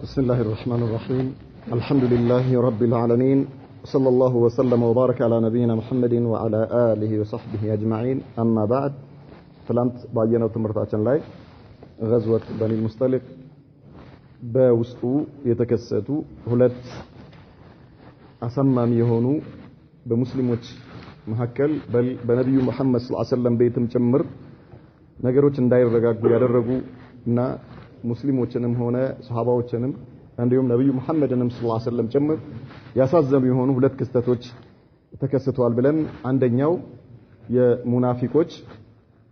بسم الله الرحمن الرحيم الحمد لله رب العالمين صلى الله وسلم وبارك على نبينا محمد وعلى آله وصحبه أجمعين أما بعد فلانت باينا وتمرتاچن لاي غزوة بني المصطلق بوسطو يتكستو ሁለት አሰማሚ የሆኑ በሙስሊሞች መሐከል በነብዩ መሐመድ ሰለላሁ ዐለይሂ ወሰለም ቤትም ጭምር ነገሮች እንዳይረጋጉ ያደረጉና ሙስሊሞችንም ሆነ ሱሐባዎችንም እንዲሁም ነብዩ መሐመድንም ሰለላሁ ዐለይሂ ወሰለም ጭምር ያሳዘኑ የሆኑ ሁለት ክስተቶች ተከስተዋል ብለን አንደኛው የሙናፊቆች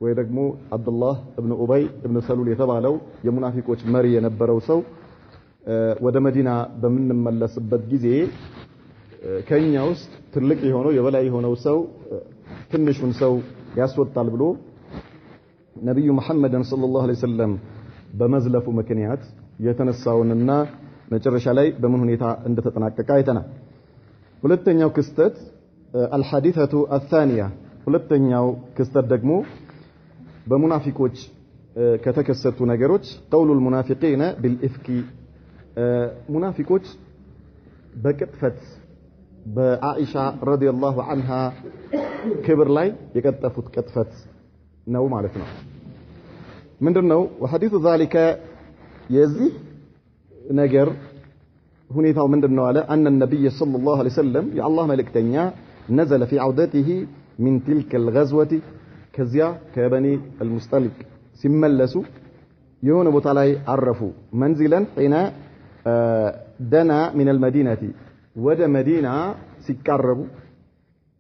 ወይ ደግሞ አብዱላህ ኢብኑ ኡበይ ኢብኑ ሰሉል የተባለው የሙናፊቆች መሪ የነበረው ሰው ወደ መዲና በምንመለስበት ጊዜ ከኛ ውስጥ ትልቅ የሆነው የበላይ የሆነው ሰው ትንሹን ሰው ያስወጣል ብሎ ነብዩ መሐመድን ሰለላሁ ዐለይሂ ወሰለም በመዝለፉ ምክንያት የተነሳውንና መጨረሻ ላይ በምን ሁኔታ እንደተጠናቀቀ አይተናል። ሁለተኛው ክስተት الحادثة الثانية ሁለተኛው ክስተት ደግሞ በሙናፊቆች ከተከሰቱ ነገሮች قول المنافقين بالإفك ሙናፊቆች በቅጥፈት በአኢሻ ረዲየላሁ ዐንሃ ክብር ላይ የቀጠፉት ቅጥፈት ነው ማለት ነው። ምንድነው وحديث ذلك የዚህ ነገር ሁኔታው ምንድነው አለ أن النبي صلى الله عليه وسلم የአላህ መልእክተኛ نزل في عودته من تلك الغزوة ከዚያ ከበኒ المصطلق ሲመለሱ የሆነ ቦታ ላይ አረፉ منزلا حين دنا من المدينة ወደ መዲና ሲቃረቡ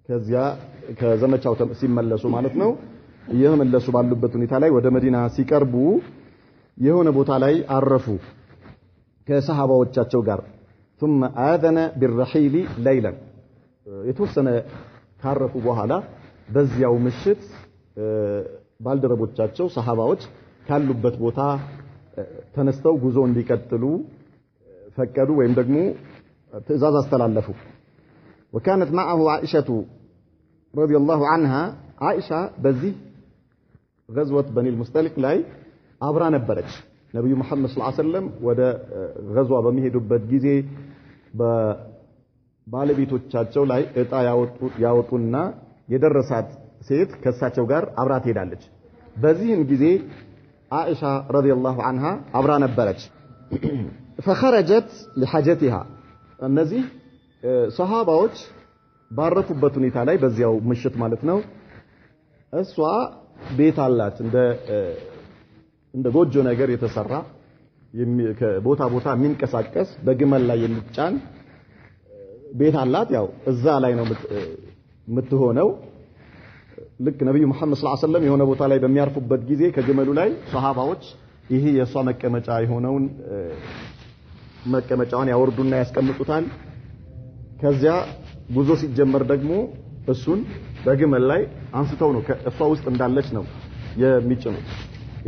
ከዚያ ከዘመቻው ሲመለሱ ማለት ነው እየመለሱ ባሉበት ሁኔታ ላይ ወደ መዲና ሲቀርቡ የሆነ ቦታ ላይ አረፉ ከሰሃባዎቻቸው ጋር ثم آذن بالرحيل ليلا የተወሰነ ካረፉ በኋላ በዚያው ምሽት ባልደረቦቻቸው ሰሃባዎች ካሉበት ቦታ ተነስተው ጉዞ እንዲቀጥሉ ፈቀዱ ወይም ደግሞ ትእዛዝ አስተላለፉ وكانت معه عائشة رضي الله عنها عائشة በዚህ غزوة بني المصطلق ላይ አብራ ነበረች ነብዩ መሐመድ ሰለላሁ ዐለይሂ ወሰለም ወደ غزوة በሚሄዱበት ጊዜ በባለቤቶቻቸው ላይ እጣ ያወጡና የደረሳት ሴት ከሳቸው ጋር አብራ ትሄዳለች። በዚህም ጊዜ عائشة رضي الله عنها አብራ ነበረች فخرجت لحاجتها እነዚህ ሰሃባዎች ባረፉበት ሁኔታ ላይ በዚያው ምሽት ማለት ነው እሷ ቤት አላት እንደ ጎጆ ነገር የተሰራ ከቦታ ቦታ የሚንቀሳቀስ በግመል ላይ የሚጫን ቤት አላት። ያው እዛ ላይ ነው የምትሆነው። ልክ ነብዩ መሐመድ ሰለላሁ ዐለይሂ ወሰለም የሆነ ቦታ ላይ በሚያርፉበት ጊዜ ከግመሉ ላይ ሰሃባዎች ይሄ የሷ መቀመጫ የሆነውን መቀመጫውን ያወርዱና ያስቀምጡታል። ከዚያ ጉዞ ሲጀመር ደግሞ እሱን በግመል ላይ አንስተው ነው ከእሷ ውስጥ እንዳለች ነው የሚጭኑት።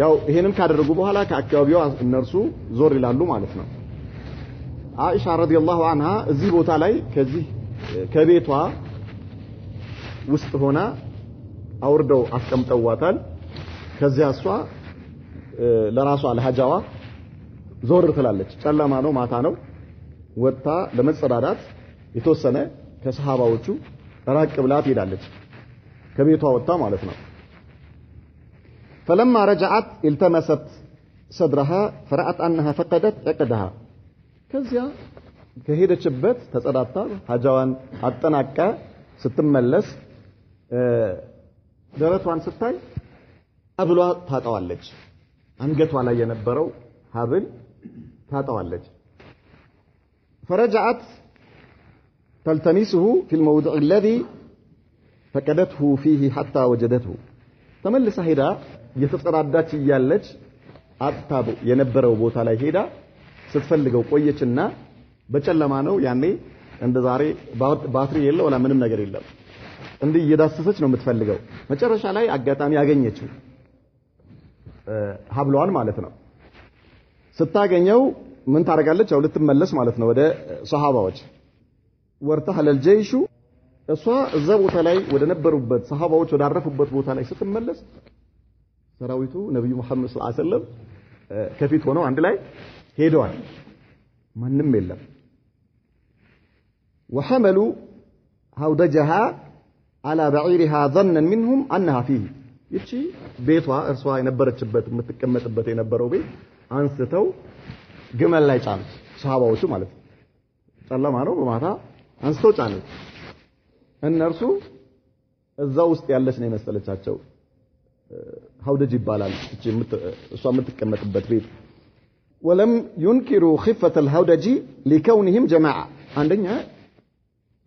ያው ይሄንን ካደረጉ በኋላ ከአካባቢው እነርሱ ዞር ይላሉ ማለት ነው። አኢሻ ረዲየላሁ ዐንሃ እዚህ ቦታ ላይ ከዚህ ከቤቷ ውስጥ ሆና አውርደው አስቀምጠዋታል። ከዚያ እሷ ለራሷ ለሐጃዋ ዞር ትላለች። ጨለማ ነው፣ ማታ ነው። ወጣ ለመጸዳዳት የተወሰነ ከሰሃባዎቹ ራቅ ብላ ትሄዳለች። ከቤቷ ወጣ ማለት ነው። فلما رجعت التمست صدرها فرأت أنها فقدت عقدها ከዚያ ከሄደችበት ተጸዳታ ሐጃዋን አጠናቃ ስትመለስ ደረቷን ስታይ ሀብሏ ታጣዋለች። አንገቷ ላይ የነበረው ሀብል ታጣዋለች። فرجعت تلتمسه في الموضع الذي فقدته فيه حتى وجدته ተመልሳ ሄዳ እየተጸዳዳች እያለች አጣቡ የነበረው ቦታ ላይ ሄዳ ስትፈልገው ቆየችና በጨለማ ነው ያኔ እንደ ዛሬ ባትሪ የለ ወላ ምንም ነገር የለም። እንዲህ እየዳሰሰች ነው የምትፈልገው። መጨረሻ ላይ አጋጣሚ ያገኘችው ሀብሏን ማለት ነው። ስታገኘው ምን ታረጋለች? ያው ልትመለስ ማለት ነው ወደ ሰሃባዎች ወርተሐለ الجيش እሷ እዛ ቦታ ላይ ወደ ነበሩበት ሰሃባዎች ወደ አረፉበት ቦታ ላይ ስትመለስ ሰራዊቱ ነብዩ መሐመድ ሰለላሁ ዐለይሂ ወሰለም ከፊት ሆነው አንድ ላይ ሄደዋል። ማንም የለም وحملوا هودجها على بعيرها ظنا منهم انها فيه ይቺ ቤቷ እርሷ የነበረችበት የምትቀመጥበት የነበረው ቤት አንስተው ግመል ላይ ጫኑ ሰሃባዎቹ ማለት ነው ጨለማ ነው በማታ አንስተው ጫኑ እነርሱ እዛ ውስጥ ያለች ነው የመሰለቻቸው ሀውደጅ ይባላል እሷ የምትቀመጥበት ቤት ولم ينكروا خفة الهودج لكونهم جماعة አንደኛ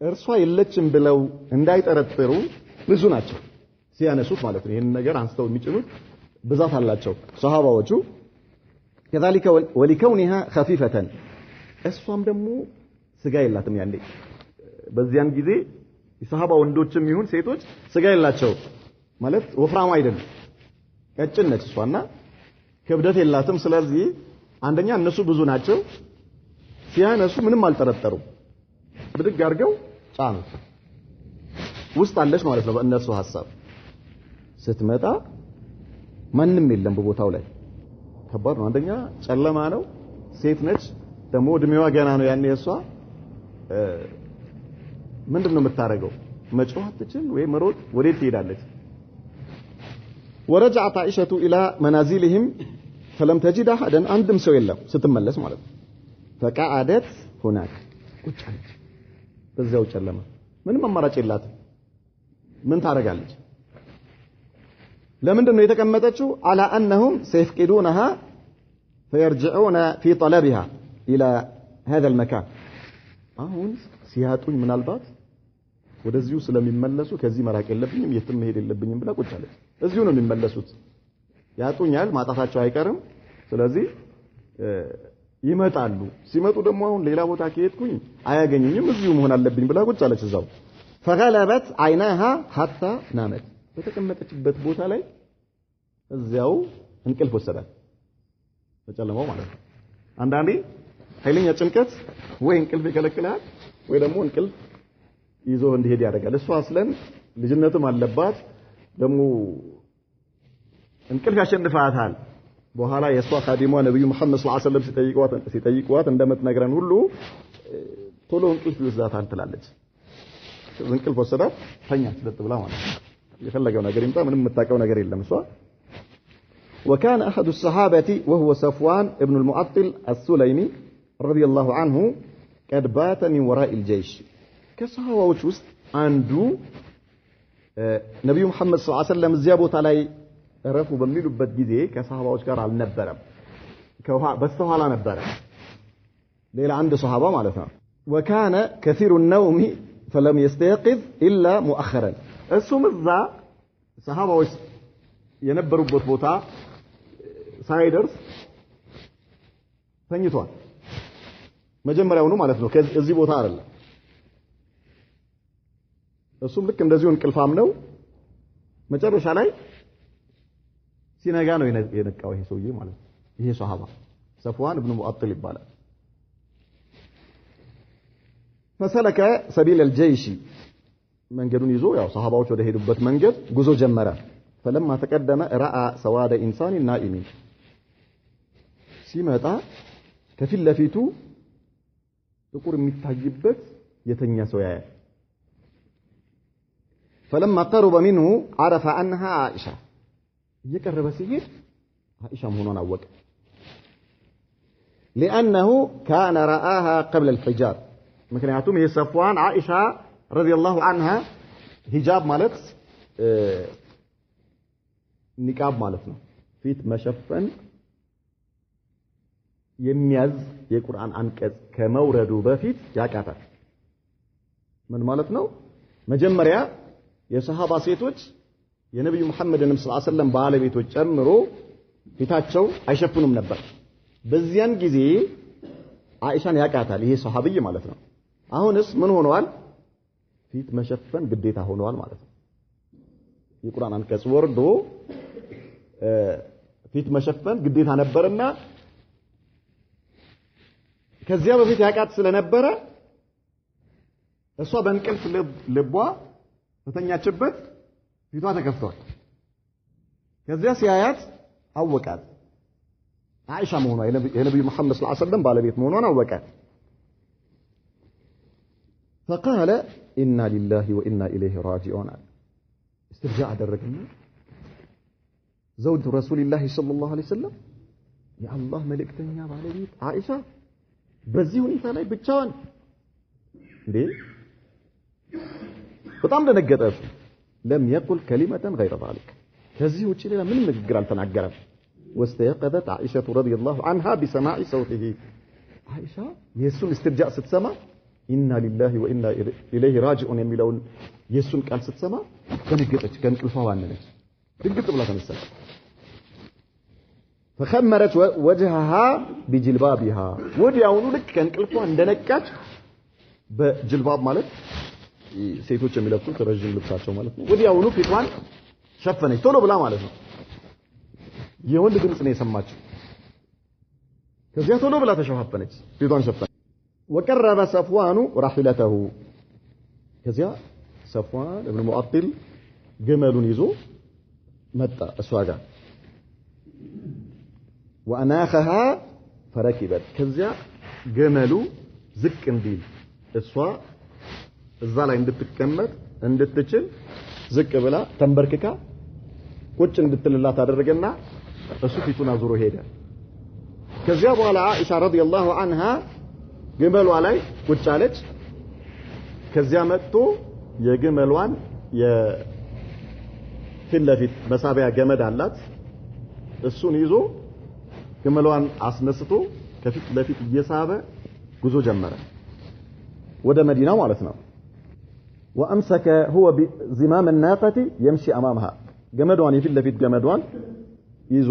እርሷ የለችም ብለው እንዳይጠረጥሩ ብዙ ናቸው ሲያነሱት ማለት ነው ይሄን ነገር አንስተው የሚጭኑት ብዛት አላቸው ሰሃባዎቹ كذلك ولكونها خفيفة እሷም ደግሞ ስጋ የላትም ያንዴ በዚያን ጊዜ የሰሃባ ወንዶችም ይሁን ሴቶች ስጋ የላቸው ማለት ወፍራም አይደለም ቀጭን ነች እሷና ክብደት የላትም ስለዚህ አንደኛ እነሱ ብዙ ናቸው ሲያነሱ ምንም አልጠረጠሩም ብድግ አድርገው ጫኑት ውስጥ አለች ማለት ነው በእነሱ ሐሳብ ስትመጣ ማንም የለም በቦታው ላይ ከባድ ነው አንደኛ ጨለማ ነው ሴት ነች ደግሞ እድሜዋ ገና ነው ያኔ እሷ ምንድነው የምታረገው መጮህ አትችል ወይ መሮጥ ወዴት ትሄዳለች ورجعت عائشة إلى منازلهم فلم تجد أحدا عندهم سوى الله ستملس ማለት فقعدت هناك ቁጭ አለች በዛው ጨለማ ምንም አማራጭ የላትም ምን ታረጋለች ለምንድን ነው የተቀመጠችው على أنهم سيفقدونها فيرجعون في طلبها إلى هذا المكان አሁን ሲያጡኝ ምናልባት ወደዚሁ ስለሚመለሱ ከዚህ መራቅ የለብኝም የትም መሄድ የለብኝም ብላ ቁጭ አለች እዚሁ ነው የሚመለሱት ያጡኛል ማጣታቸው አይቀርም ስለዚህ ይመጣሉ ሲመጡ ደግሞ አሁን ሌላ ቦታ ከሄድኩኝ አያገኙኝም እዚሁ መሆን አለብኝ ብላ ቁጭ አለች እዛው فغلبت عيناها حتى نامت በተቀመጠችበት ቦታ ላይ እዚያው እንቅልፍ ወሰዳት በጨለማው ማለት ነው አንዳንዴ ኃይለኛ ጭንቀት ወይ እንቅልፍ ይከለክላል ወይ ደግሞ እንቅልፍ ይዞ እንዲሄድ ያደርጋል እሷ አስለን ልጅነትም አለባት ደግሞ እንቅልፍ ያሸንፋታል በኋላ የሷ ኻዲሟ ነብዩ መሐመድ ሰለላሁ ዐለይሂ ወሰለም ሲጠይቋት እንደምትነግረን ሁሉ ቶሎ እንቅልፍ ይወስዳታል ትላለች እንቅልፍ ወሰዳት ተኛች ለጥ ብላ ማለት ነው የፈለገው ነገር ይምጣ ምንም የምታውቀው ነገር የለም እሷ وكان احد الصحابه وهو صفوان ابن المعطل السليمي رضي الله عنه قد بات من وراء الجيش ከሰሃባዎች ውስጥ አንዱ ነብዩ መሐመድ ሰለላሁ ዐለይሂ ወሰለም እዚያ ቦታ ላይ ረፉ በሚሉበት ጊዜ ከሰሃባዎች ጋር አልነበረም በስተኋላ ነበረ ሌላ አንድ ሰሃባ ማለት ነው وكان كثير النوم فلم يستيقظ الا مؤخرا እሱም እዛ ሰሃባዎች የነበሩበት ቦታ ሳይደርስ ተኝቷል መጀመሪያውኑ ማለት ነው ከዚህ ቦታ አይደለም እሱም ልክ እንደዚሁ እንቅልፋም ነው መጨረሻ ላይ ሲነጋ ነው የነቃው ይሄ ሰውዬ ማለት ነው ይሄ ሱሐባ ሰፍዋን ኢብኑ ሙአጥል ይባላል فسلك سبيل الجيش መንገዱን ይዞ ያው ሱሐባዎች ወደ ሄዱበት መንገድ ጉዞ ጀመረ فلما تقدم راى سواد انسان نائم ሲመጣ ከፊት ለፊቱ ጥቁር የሚታይበት የተኛ ሰው ያያል فلما قرب منه عرف انها عائشه يقرب سيد عائشه مهونن አወቀ لانه كان راها قبل الحجاب ምክንያቱም ይሄ ሰፍዋን عائشه رضي الله عنها ሂጃብ ማለት ኒቃብ ማለት ነው ፊት መሸፈን የሚያዝ የቁርአን አንቀጽ ከመውረዱ በፊት ያቃታል ምን ማለት ነው መጀመሪያ የሰሃባ ሴቶች የነብዩ መሐመድን ሰለላሁ ዐለይሂ ወሰለም ባለቤቶች ጨምሮ ፊታቸው አይሸፍኑም ነበር በዚያን ጊዜ አይሻን ያቃታል ይሄ ሱሐቢይ ማለት ነው አሁንስ ምን ሆነዋል ፊት መሸፈን ግዴታ ሆነዋል ማለት ነው የቁርአን አንቀጽ ወርዶ ፊት መሸፈን ግዴታ ነበርና ከዚያ በፊት ያቃት ስለነበረ እሷ በእንቅልፍ ልቧ ተተኛችበት ፊቷ ተከፍቷል ከዚያ ሲያያት አወቃት አይሻ መሆኗ የነብዩ መሐመድ ሰለላሁ ዐለይሂ ወሰለም ባለቤት መሆኗን አወቃት فقال إنا لله وإنا إليه راجعون استرجاع درجنا زوج رسول الله صلى الله عليه وسلم يا الله ملكتنيا ባለቤት አይሻ በዚህ ሁኔታ ላይ ብቻዋን እንዴ በጣም ደነገጠ لم يقل كلمة غير ذلك ከዚህ ውጪ ሌላ ምንም ንግግር አልተናገረም واستيقظت عائشة رضي الله عنها بسماع صوته عائشة የሱን استرجاع ስትሰማ إنا لله وإنا إليه راجعون የሚለውን የሱን ቃል ስትሰማ ደነገጠች ከእንቅልፏ ባነነች ድንግጥ ብላ ተነሳች فخمرت وجهها بجلبابها ወዲያውኑ ልክ ከእንቅልፏ እንደነቃች በጅልባብ ማለት ሴቶች የሚለብሱት ረጅም ልብሳቸው ማለት ነው ወዲያውኑ ፊቷን ሸፈነች ቶሎ ብላ ማለት ነው የወንድ ድምጽ ነው የሰማችው ከዚያ ቶሎ ብላ ተሸፋፈነች ፊቷን ሸፈነች وقرب صفوان راحلته ከዚያ صفوان ابن مؤطل ግመሉን ይዞ መጣ እሷ ጋር وأناخها فركبت ከዚያ ግመሉ ዝቅ እንዲል እሷ እዛ ላይ እንድትቀመጥ እንድትችል ዝቅ ብላ ተንበርክካ ቁጭ እንድትልላት አደረገና እሱ ፊቱን አዙሮ ሄደ ከዚያ በኋላ አይሻ ረዲየላሁ ዐንሃ ግመሏ ላይ ቁጭ አለች ከዚያ መጥቶ የግመሏን የፊት ለፊት መሳቢያ ገመድ አላት እሱን ይዞ ግመሏን አስነስቶ ከፊት ለፊት እየሳበ ጉዞ ጀመረ ወደ መዲና ማለት ነው وامسك هو بزمام الناقه يمشي امامها ገመዷን የፊት ለፊት ገመዷን ይዞ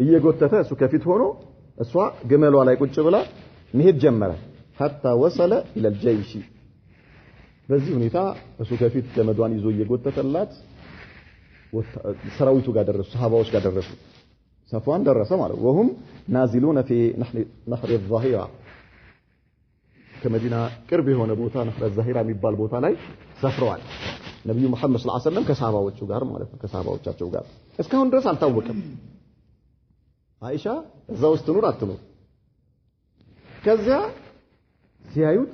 እየጎተተ እሱ ከፊት ሆኖ እሷ ግመሏ ላይ ቁጭ ብላ መሄድ ጀመረ حتى وصل الى الجيش በዚህ ሁኔታ እሱ ከፊት ገመዷን ይዞ እየጎተተላት ሰራዊቱ ጋር ደረሱ ሰሃባዎች ጋር ደረሱ صفوان درس ማለት وهم نازلون في نهر الظهيرة ከመዲና ቅርብ የሆነ ቦታ ነህር الظهيرة የሚባል ቦታ ላይ ሰፍረዋል ነብዩ መሐመድ ሰለላሁ ዐለይሂ ወሰለም ከሰሃባዎቹ ጋር ማለት ነው ከሰሃባዎቻቸው ጋር እስካሁን ድረስ አልታወቀም አይሻ እዛው ውስጥ ኑር አትኑር ከዚያ ሲያዩት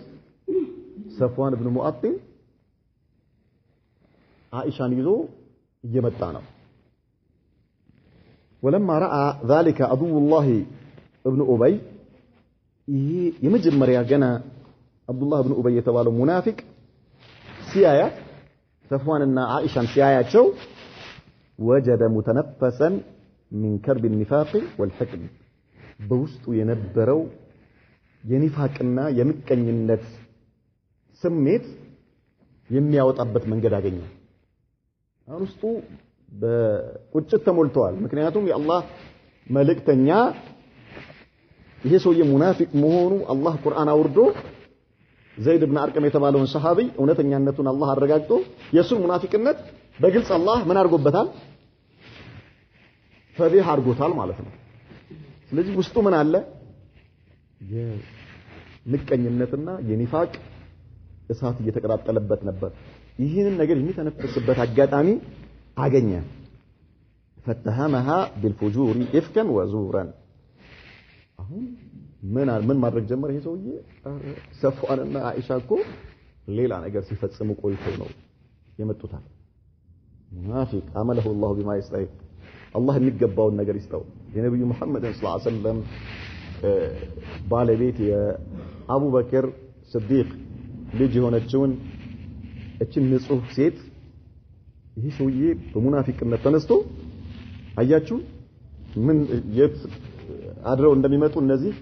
صفوان ابن مؤطل عائشان ይዞ እየመጣ ነው ولما راى ذلك عدو الله ابن ابي يمجمريا جنا عبد الله ابن ابي የተባለው ሙናፊቅ ሲያያት صفوانና عائشان ሲያያቸው وجد متنفسا من كرب النفاق والحقد በውስጡ የነበረው የኒፋቅና የምቀኝነት ስሜት የሚያወጣበት መንገድ አገኘ አሁን ውስጡ በቁጭት ተሞልቷል ምክንያቱም የአላህ መልእክተኛ ይሄ ሰውዬ ሙናፊቅ መሆኑ አላህ ቁርአን አውርዶ ዘይድ ኢብኑ አርቀም የተባለውን ሰሃቢ እውነተኛነቱን አላህ አረጋግጦ የሱን ሙናፊቅነት በግልጽ አላህ ምን አድርጎበታል ፈዲህ አድርጎታል ማለት ነው ስለዚህ ውስጡ ምን አለ የምቀኝነትና የኒፋቅ እሳት እየተቀጣጠለበት ነበር ይህንን ነገር የሚተነፍስበት አጋጣሚ አገኘ فتهمها بالفجور افكا وزورا አሁን ምን ማድረግ ጀመረ ይሄ ሰውዬ ሰፍዋንና አይሻ እኮ ሌላ ነገር ሲፈጽሙ ቆይተው ነው የመጡታል ሙናፊቅ አመለሁ الله بما يستحق الله የሚገባውን ነገር ይስጠው የነብዩ መሐመድ ሰለላሁ ዐለይሂ ወሰለም ባለቤት የአቡበከር ስዲቅ ልጅ የሆነችውን እቺን ንጹህ ሴት ይሄ ሰውዬ በሙናፊቅነት ተነስቶ አያችሁ ምን የት አድረው እንደሚመጡ እነዚህ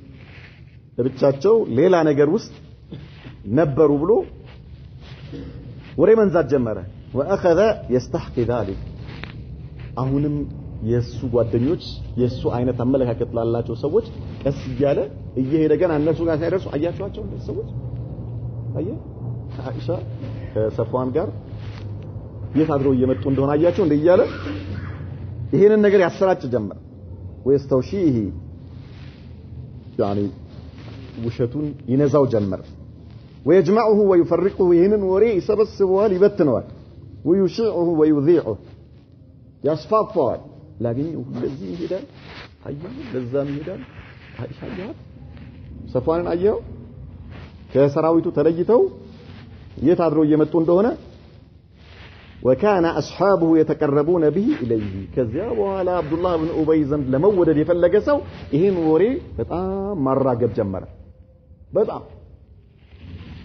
ለብቻቸው ሌላ ነገር ውስጥ ነበሩ ብሎ ወሬ መንዛት ጀመረ واخذ يستحقي ذلك አሁንም የሱ ጓደኞች የሱ አይነት አመለካከት ላላቸው ሰዎች ቀስ እያለ እየሄደ ገና እነሱ ጋር ሳይደርሱ አያችኋቸው እነዚህ ሰዎች አየ አይሻ ከሰፍዋን ጋር የት አድረው እየመጡ እንደሆነ አያቸው እንደ እያለ ይሄንን ነገር ያሰራጭ ጀመረ ወይስተውሺህ يعني ውሸቱን ይነዛው ጀመረ ويجمعه ويفرقه ይሄንን ወሬ ይሰበስበዋል ይበትነዋል ويشيعه ويذيعه ያስፋፋዋል ላገኘው ለዚህ ይሄዳል አየው ለዛም ይሄዳል አይሻ ያት ሰፍዋንን አየው ከሰራዊቱ ተለይተው يتعذروا يمتون دهنا وكان أصحابه يتقربون به إليه كذا وعلى عبد الله بن أبي زند لما ودد يفلق سو ይህን ወሬ በጣም ማራገብ ጀመረ በጣም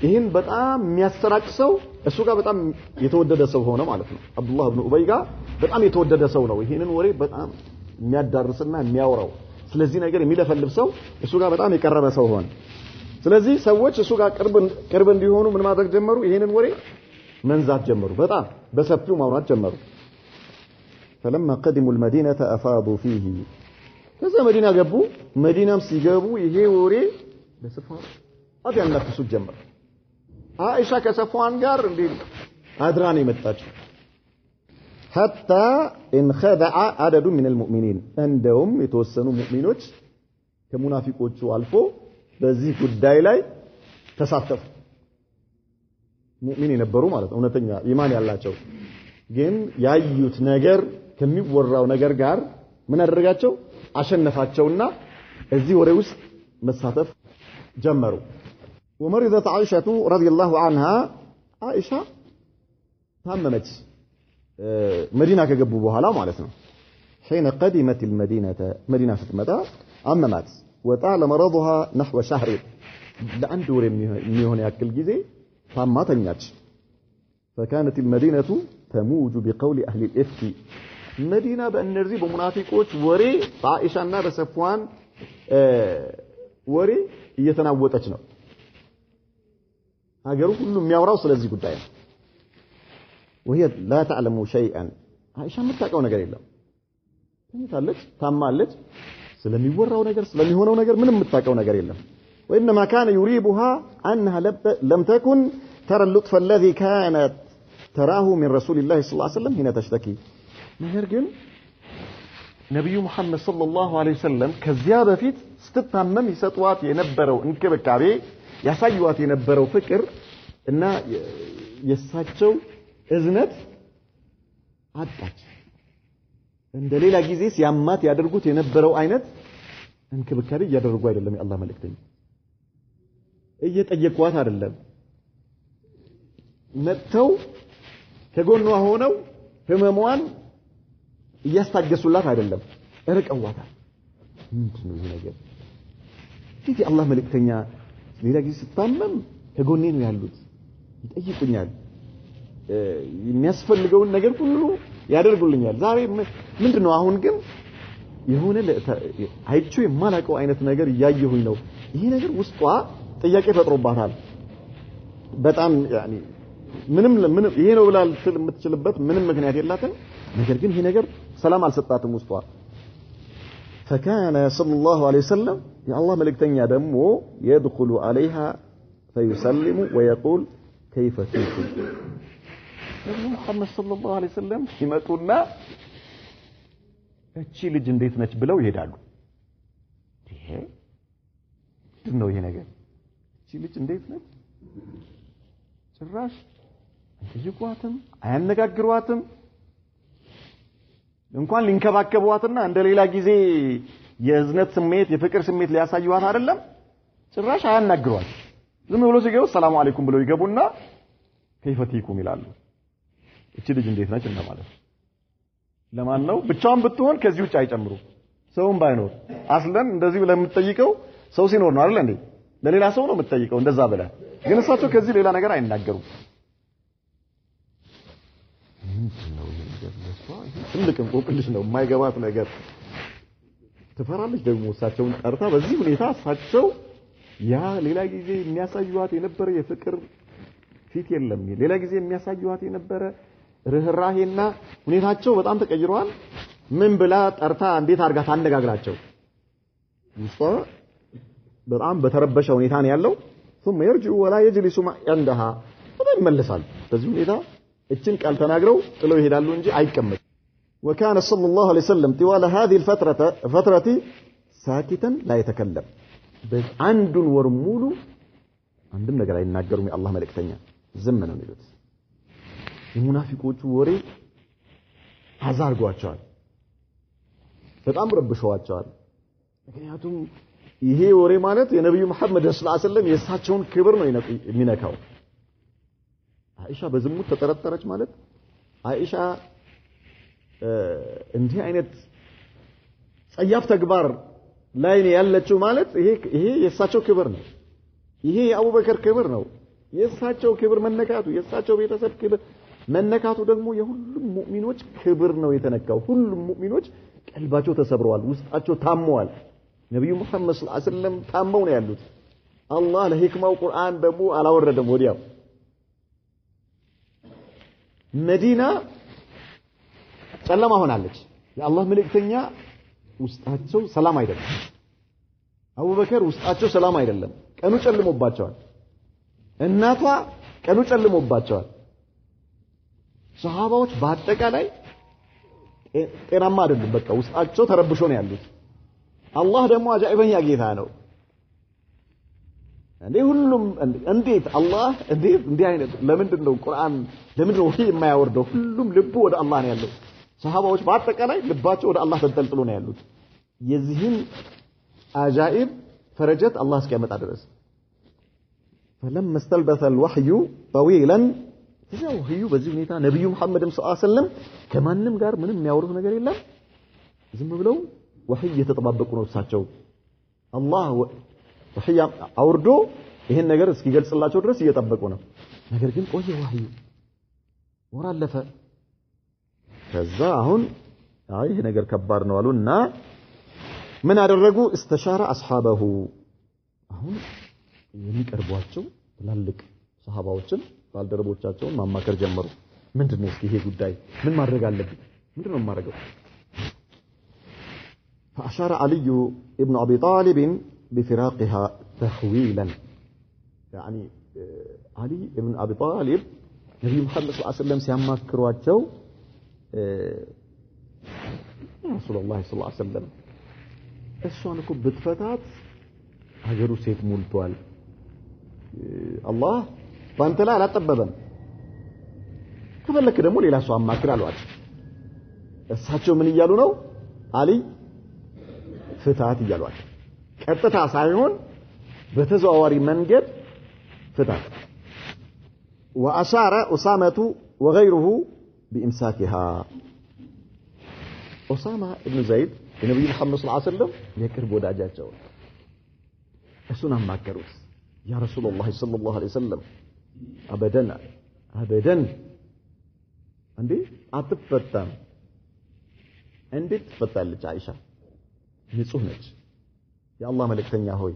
ይህን በጣም የሚያሰራጭ ሰው እሱ ጋር በጣም የተወደደ ሰው ሆነ ማለት ነው አብዱላህ ኢብኑ ኡበይ ጋር በጣም የተወደደ ሰው ነው ይህንን ወሬ በጣም የሚያዳርስና የሚያወራው ስለዚህ ነገር የሚለፈልፍ ሰው እሱ ጋር በጣም የቀረበ ሰው ሆነ ስለዚህ ሰዎች እሱ ጋር ቅርብ እንዲሆኑ ምን ማድረግ ጀመሩ ይህንን ወሬ መንዛት ጀመሩ በጣም በሰፊው ማውራት ጀመሩ فلما قدموا المدينة أفاضوا فيه ከዛ መዲና ገቡ መዲናም ሲገቡ ይሄ ወሬ በስፋት አዲያናፍሱ ጀመረ አይሻ ከሰፋን ጋር እንዴ አድራን የመጣችው حتى انخدع عدد من المؤمنين እንደውም የተወሰኑ ሙእሚኖች ከሙናፊቆቹ አልፎ በዚህ ጉዳይ ላይ ተሳተፉ ሙእሚን የነበሩ ማለት እውነተኛ ኢማን ያላቸው ግን ያዩት ነገር ከሚወራው ነገር ጋር ምን አደረጋቸው አሸነፋቸውና እዚህ ወሬ ውስጥ መሳተፍ ጀመሩ ومرضت عائشة رضي الله عنها عائشة ታመመች መዲና ከገቡ በኋላ ማለት ነው حين قدمت المدينة مدينة ስትመጣ አመማት وطال مرضها نحو شهر ለአንድ ወር የሚሆን ያክል ጊዜ ታማተኛች فكانت المدينة تموج بقول أهل الإفك مدينة بأنرزي بمنافقوች ወሬ በአኢሻና በሰፍዋን ወሬ እየተናወጠች ነው ሀገሩ ሁሉ የሚያወራው ስለዚህ ጉዳይ ነው وهي لا تعلم شيئا عائشة የምታውቀው ነገር የለም ትምታለች ታማለች ስለሚወራው ነገር ስለሚሆነው ነገር ምንም የምታውቀው ነገር የለም وإنما كان يريبها أنها لم تكن ترى اللطف الذي كانت تراه من رسول الله صلى الله عليه وسلم حين تشتكي ነገር ግን ነብዩ መሐመድ ሰለላሁ ዐለይሂ ወሰለም ከዚያ በፊት ስትታመም ይሰጧት የነበረው እንክብካቤ ያሳዩዋት የነበረው ፍቅር እና የሳቸው እዝነት አጣች እንደሌላ ጊዜ ሲያማት ያደርጉት የነበረው አይነት እንክብካቤ ያደርጉ አይደለም የአላህ መልእክተኛ እየጠየቋት አይደለም መጥተው ከጎኗ ሆነው ህመሟን እያስታገሱላት አይደለም እርቀዋታል ምንድነው ይሄ ነገር እንዴ የአላህ መልእክተኛ ሌላ ጊዜ ስታመም ከጎኔ ነው ያሉት ይጠይቁኛል የሚያስፈልገውን ነገር ሁሉ ያደርጉልኛል ዛሬ ምንድነው አሁን ግን የሆነ አይቹ የማላቀው አይነት ነገር ያየሁኝ ነው ይሄ ነገር ውስጧ ጥያቄ ፈጥሮባታል በጣም ያኒ ምንም ይሄ ነው ብላ የምትችልበት ምንም ምክንያት የላትም ነገር ግን ይሄ ነገር ሰላም አልሰጣትም ውስጧ فكان صلى الله عليه وسلم يا الله ملكتنيا دمو يدخل عليها فيسلم ويقول كيف فيكم محمد صلى الله عليه وسلم ይመጡና እቺ ልጅ እንዴት ነች ብለው ይሄዳሉ ይሄ ነው ይሄ ነገር እቺ ልጅ እንዴት ነች ጭራሽ ይቋጥም አያነጋግሯትም እንኳን ሊንከባከቧትና እንደሌላ ጊዜ የዝነት ስሜት የፍቅር ስሜት ሊያሳዩዋት አይደለም ጭራሽ አያናግሯት ዝም ብሎ ሲገቡ ሰላም አለይኩም ብለው ይገቡና ከይፈቲኩም ይላሉ እቺ ልጅ እንዴት ነች እንደማለት ለማን ነው ብቻውን ብትሆን ከዚህ ውጭ አይጨምሩ ሰውም ባይኖር አስለን እንደዚህ ብለ የምትጠይቀው ሰው ሲኖር ነው አይደል እንዴ ለሌላ ሰው ነው የምትጠይቀው እንደዛ ብለ ግን እሳቸው ከዚህ ሌላ ነገር አይናገሩም ምንድነው ይሄ ነገር ትልቅ እንቆቅልሽ ነው የማይገባት ነገር ትፈራለች ደግሞ እሳቸውን ጠርታ በዚህ ሁኔታ እሳቸው ያ ሌላ ጊዜ የሚያሳዩዋት የነበረ የፍቅር ፊት የለም ሌላ ጊዜ የሚያሳዩዋት የነበረ ርህራሄና ሁኔታቸው በጣም ተቀይሯል ምን ብላ ጠርታ እንዴት አርጋ ታነጋግራቸው ውስጧ በጣም በተረበሸ ሁኔታ ነው ያለው ثم يرجع ولا يجلس عندها ይመለሳል በዚህ ሁኔታ እችን ቃል ተናግረው ጥለው ይሄዳሉ እንጂ አይቀመጡ وكان صلى الله عليه وسلم طوال هذه الفترة ساكتا لا يتكلم በአንዱን ወር ሙሉ አንድም ነገር አይናገሩም የአላህ መልእክተኛ ዝም ነው የሚሉት የሙናፊቆቹ ወሬ አዛርጓቸዋል በጣም ረብሸዋቸዋል ምክንያቱም ይሄ ወሬ ማለት የነብዩ መሐመድ ሰለላሁ ዐለይሂ ወሰለም የሳቸውን ክብር ነው የሚነካው አይሻ በዝሙት ተጠረጠረች ማለት አይሻ እንዲህ አይነት ጸያፍ ተግባር ላይ ነው ያለችው ማለት ይሄ የእሳቸው ክብር ነው። ይሄ የአቡበከር ክብር ነው። የእሳቸው ክብር መነካቱ የእሳቸው ቤተሰብ ክብር መነካቱ ደግሞ የሁሉም ሙእሚኖች ክብር ነው የተነካው። ሁሉም ሙእሚኖች ቀልባቸው ተሰብረዋል፣ ውስጣቸው ታመዋል። ነብዩ መሐመድ ሰለላሁ ዐለይሂ ወሰለም ታመው ነው ያሉት። አላህ ለሂክማው ቁርአን ደግሞ አላወረደም። ወዲያው መዲና ጨለማ ሆናለች። የአላህ መልእክተኛ ውስጣቸው ሰላም አይደለም። አቡበከር ውስጣቸው ሰላም አይደለም። ቀኑ ጨልሞባቸዋል። እናቷ ቀኑ ጨልሞባቸዋል። ሰሃባዎች በአጠቃላይ ጤናማ አይደሉም። በቃ ውስጣቸው ተረብሾ ነው ያሉት። አላህ ደግሞ አጃኢበኛ ጌታ ነው። ሁሉም እንዴት አላህ እንዲህ አይነት ለምንድነው ቁርአን ለምንድነው ወህይ የማያወርደው? ሁሉም ልቡ ወደ አላህ ነው ያለው። ሰሃባዎች በአጠቃላይ ልባቸው ወደ አላህ ተንጠልጥሎ ነው ያሉት። የዚህን አጃኢብ ፈረጀት አላህ እስኪያመጣ ድረስ فلما استلبث الوحي طويلا እዚያ ወህዩ በዚህ ሁኔታ ነብዩ መሐመድም ሰለላሁ ዐለይሂ ወሰለም ከማንም ጋር ምንም የሚያወሩት ነገር የለም። ዝም ብለው ወህይ እየተጠባበቁ ነው። እሳቸው አላህ ወህይ አውርዶ ይሄን ነገር እስኪገልጽላቸው ድረስ እየጠበቁ ነው። ነገር ግን ቆየ ወህዩ ወር አለፈ። ከዛ አሁን ይሄ ነገር ከባድ ነው አሉና ምን አደረጉ? استشار اصحابه አሁን የሚቀርቧቸው ትላልቅ ሰሃባዎችን ባልደረቦቻቸውን ማማከር ጀመሩ። ምንድነው እስኪ ይሄ ጉዳይ ምን ማድረግ አለብን? ምንድነው ማድረገው? فأشار علي ابن أبي طالب بفراقها تحويلا. يعني علي ابن أبي طالب نبي محمد صلى الله عليه وسلم ሲያማክሯቸው رسول الله صلى الله عليه وسلم እሷን እኮ ብትፈታት ሀገሩ ሴት ሞልቷል። አላህ ባንተ ላይ አላጠበበም። ከፈለክ ደግሞ ሌላ ሰው አማክር አሏቸው። እሳቸው ምን እያሉ ነው? አሊ ፍታት እያሏቸው፣ ቀጥታ ሳይሆን በተዘዋዋሪ መንገድ ፍታት። وأشار أسامة وغيره بإمساكها. أسامة بن زيد النبي محمد صلى الله عليه وسلم يقرب ወዳጃቸው እሱን አማከሩት። ያ ረሱላህ ሰለላሁ ዐለይሂ ወሰለም አበደን እንዴ አትፈታም። እንዴት ትፈታለች? አይሻ ንጹህ ነች። የአላህ መልእክተኛ ሆይ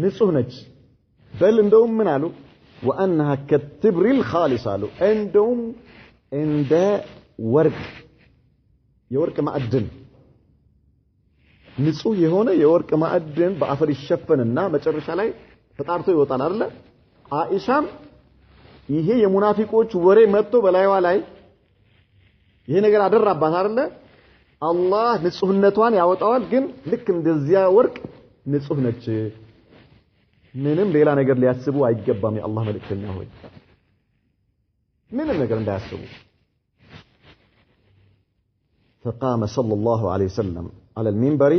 ንጹህ ነች። በል እንደውም ምን አሉ? وأنها كالتبر الخالص አሉ። እንደውም እንደ ወርቅ የወርቅ ማዕድን ንጹህ የሆነ የወርቅ ማዕድን በአፈር ይሸፈንና መጨረሻ ላይ ተጣርቶ ይወጣል አይደል? አይሻም ይሄ የሙናፊቆች ወሬ መጥቶ በላይዋ ላይ ይሄ ነገር አደራባት አይደል? አላህ ንጹህነቷን ያወጣዋል። ግን ልክ እንደዚያ ወርቅ ንጹህ ነች። ምንም ሌላ ነገር ሊያስቡ አይገባም። የአላህ መልእክተኛ ሆይ ምንም ነገር እንዳያስቡ። فقام صلى الله عليه وسلم على المنبر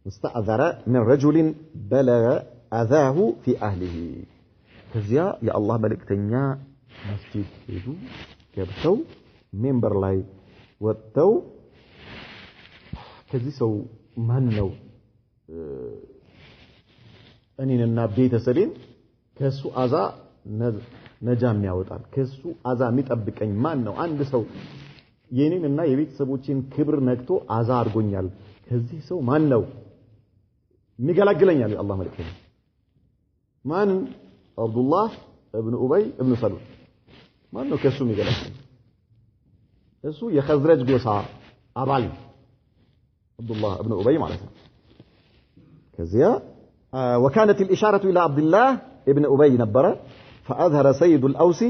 استعذر من رجل بلغ أذاه في أهله. ከዚያ የአላህ መልእክተኛ መስጂድ ሄዱ። ገብተው ሚንበር ላይ ወጥተው ከዚህ ሰው ማን ነው እኔንና ቤተሰቤን ከሱ አዛ ነጃ የሚያወጣል? ከሱ አዛ የሚጠብቀኝ ማን ነው? አንድ ሰው የኔንና የቤተሰቦችን ክብር ነክቶ አዛ አድርጎኛል። ከዚህ ሰው ማን ነው የሚገላግለኛል? የአላህ መልእክተኛ ማን? አብዱላህ ኢብኑ ኡበይ ኢብኑ ሰሉል ማን ነው ከሱ የሚገላግለኝ? እሱ የኸዝረጅ ጎሳ አባል አብዱላህ ኢብኑ ኡበይ ማለት ነው። ከዚያ وكانت الإشارة إلى عبد الله ابن أبي نبرة فأظهر سيد الأوس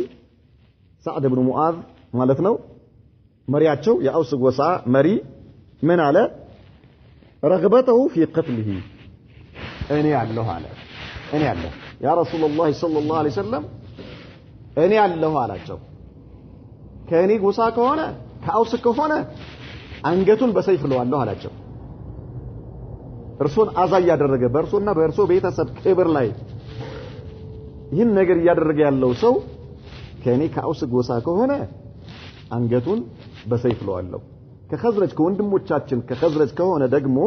سعد بن معاذ مالتنا مرياتشو يا أوس وسع مري من على رغبته في قتله. أني علّه يا رسول الله صلى الله عليه وسلم أني علّه على جو كأني وسع كهنا كأوس كهنا أنجتون بسيف له علّه على جو እርሱን አዛ ያደረገ በእርሱና በእርሱ ቤተሰብ ክብር ላይ ይህን ነገር ያደረገ ያለው ሰው ከኔ ከአውስ ጎሳ ከሆነ አንገቱን በሰይፍ ለዋለሁ ከኸዝረጅ ከወንድሞቻችን ከኸዝረጅ ከሆነ ደግሞ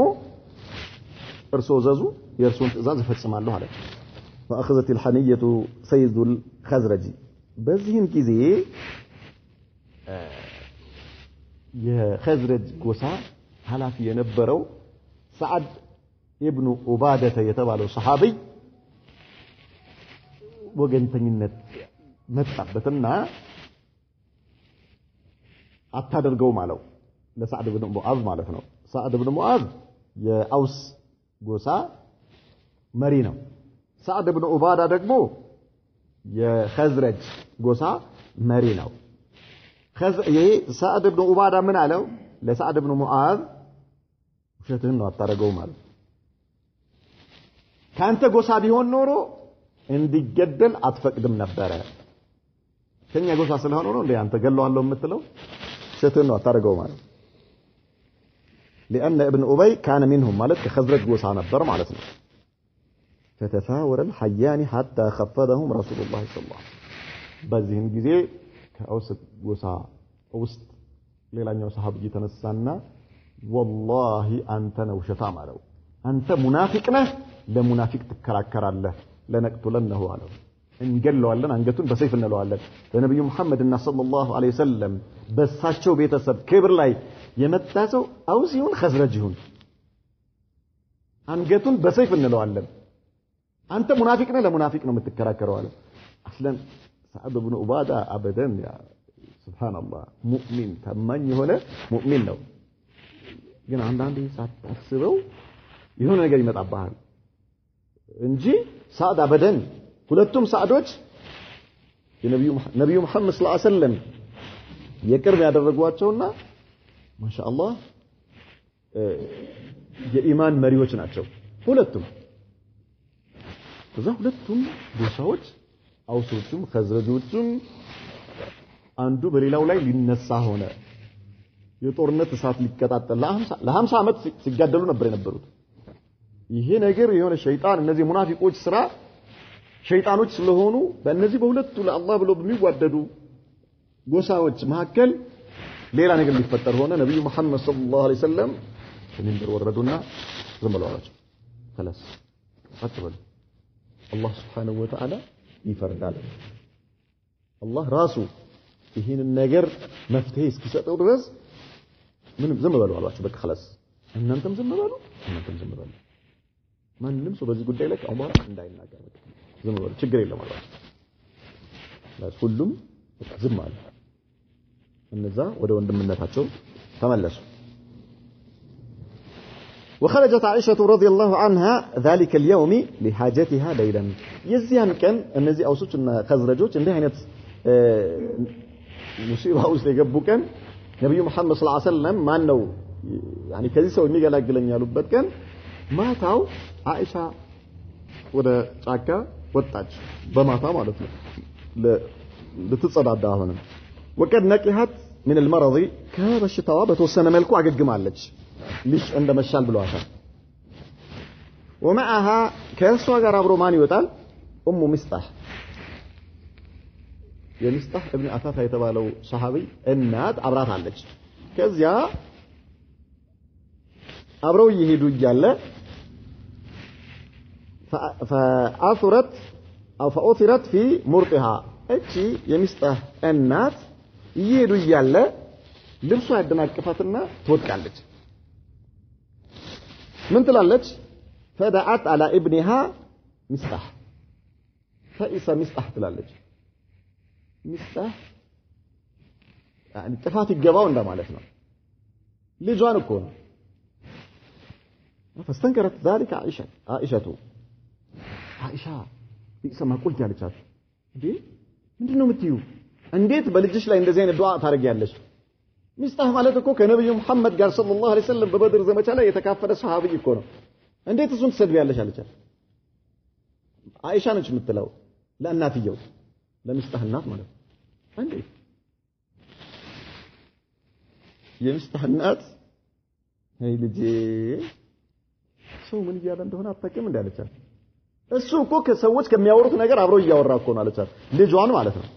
እርሶ ዘዙ የእርሶን ትእዛዝ እፈጽማለሁ አለ فاخذت الحنيه سيد الخزرج በዚህም ጊዜ የኸዝረጅ ጎሳ ሐላፊ የነበረው ሰዓድ ኢብኑ ኡባደተ የተባለው ሰሃቢ ወገንተኝነት መጣበትና አታደርገው ማለው ለሰዓድ ኢብኑ ሙዓዝ ማለት ነው ሰዓድ ኢብኑ ሙዓዝ የአውስ ጎሳ መሪ ነው ሰዓድ ኢብኑ ኡባዳ ደግሞ የኸዝረጅ ጎሳ መሪ ነው ይሄ ሰዓድ ኢብኑ ኡባዳ ምን አለው ለሰዓድ ኢብኑ ሙዓዝ ውሸትህን ነው አታረገው ማለት ካንተ ጎሳ ቢሆን ኖሮ እንዲገደል አትፈቅድም ነበር ከኛ ጎሳ ስለሆነ ነው እንዴ አንተ ገለዋለሁ የምትለው ውሸትህን ነው አታረገው ማለት لأن ابن أبي كان منهم مالك كخزرج غوسا نبر مالتنا فتفاور الحيان حتى خفضهم رسول الله صلى الله عليه وسلم በዚህም ጊዜ ከአውስ ጎሳ ውስጥ ሌላኛው ሰሃቢ ተነሳና والله አንተ ነው ውሸታም አለው አንተ ሙናፊቅ ነህ ለሙናፊቅ ትከራከራለህ ለነቅቱለነሁ አለው እንገለዋለን አንገቱን በሰይፍ እንለዋለን ለነብዩ መሐመድና ሰለላሁ ዐለይሂ ወሰለም በሳቸው ቤተሰብ ክብር ላይ የመጣ ሰው አውስ ይሁን ኸዝረጅ ይሁን አንገቱን በሰይፍ እንለዋለን አንተ ሙናፊቅ ነህ ለሙናፊቅ ነው የምትከራከረው አለው አስለን ሰዓድ ኢብኑ ኡባዳ አበደን ያ ሱብሃንአላህ ሙእሚን ታማኝ የሆነ ሙእሚን ነው ግን አንዳንዴ ሳታስበው የሆነ ነገር ይመጣብሃል እንጂ ሰዓድ አበደን ሁለቱም ሰዓዶች የነብዩ መሐመድ ሰለላሁ ዐለይሂ ወሰለም የቅርብ ያደረጓቸውና ማሻአላህ የኢማን መሪዎች ናቸው ሁለቱም ሁለቱም ጎሳዎች አውሶቹም ኸዝረጆቹም አንዱ በሌላው ላይ ሊነሳ ሆነ የጦርነት እሳት ሊቀጣጠል ለ50 ዓመት ሲጋደሉ ነበር የነበሩት ይሄ ነገር የሆነ ሸይጣን እነዚህ ሙናፊቆች ስራ ሸይጣኖች ስለሆኑ በእነዚህ በሁለቱ ለአላህ ብሎ በሚዋደዱ ጎሳዎች መካከል ሌላ ነገር ሊፈጠር ሆነ ነብዩ መሐመድ ሰለላሁ ዐለይሂ ወሰለም ከመንበር ወረዱና ዝም ብለዋቸው خلاص አትበሉ አላህ Subhanahu Wa Ta'ala ይፈርዳል አላህ ራሱ ይሄን ነገር መፍትሄ እስኪሰጠው ድረስ ምንም ዝም በሉ አሏቸው በቃ خلاص እናንተም ዝም በሉ ማንንም ሰው በዚህ ጉዳይ ላይ አማራ እንዳይናገር ዝም በሉ ችግር የለም አሏቸው ሁሉም ዝም አሉ እነዛ ወደ ወንድምነታቸው ተመለሱ وخرجت عائشة رضي الله عنها ذلك اليوم لحاجتها ليلا يزيان كان እነዚህ አውሶችና ኸዝረጆች እንደ አይነት ሙሲባ ውስጥ የገቡ ቀን ነብዩ መሐመድ ሰለላሁ ዐለይሂ ወሰለም ማን ነው يعني ከዚህ ሰው የሚገላግለኝ ያሉበት ቀን ማታው አይሻ ወደ ጫካ ወጣች በማታ ማለት ነው ለትጸዳዳ ሆነ وقد نقحت من المرض ከበሽታዋ በተወሰነ መልኩ አገግማለች ልጅ እንደመሻል ብለዋታል ومعها ከሷ ጋር አብሮ ማን ይወጣል ኡሙ ሚስጣህ የሚስጣህ ኢብኑ አታታ የተባለው ሰሃቢ እናት አብራት አለች ከዚያ አብረው ይሄዱ ይያለ فأثرت أو فأثرت في مرطها እቺ የሚስጣህ እናት ይሄዱ ይያለ ልብሷ ያደናቀፋትና ትወድቃለች ምን ትላለች فدعت على ابنها ሚስጣህ ፈኢሳ ሚስጣህ ትላለች ሚስጣህ يعني ጥፋት ይገባው እንደማለት ነው ልጇን እኮ ነው فاستنكرت ذلك عائشة ቢሰማ ما قلت ያለቻት እንዴ ምንድነው የምትዩ እንዴት በልጅሽ ላይ እንደዚህ አይነት ዱዓ ታረጋለሽ ሚስጣህ ማለት እኮ ከነብዩ መሐመድ ጋር ሰለላሁ ዐለይሂ ወሰለም በበድር ዘመቻ ላይ የተካፈለ ሰሃቢ እኮ ነው እንዴት እሱን ትሰድቢያለሽ አለቻት አይሻ ነች የምትለው ለእናትየው ለሚስጣህ እናት ማለት እንዴ የሚስጣህ እናት አይ ልጄ ሰው ምን ይያለ እንደሆነ አታውቅም እንዳለቻት እሱ እኮ ከሰዎች ከሚያወሩት ነገር አብሮ እያወራ እኮ ነው አለቻት ልጇን ማለት ነው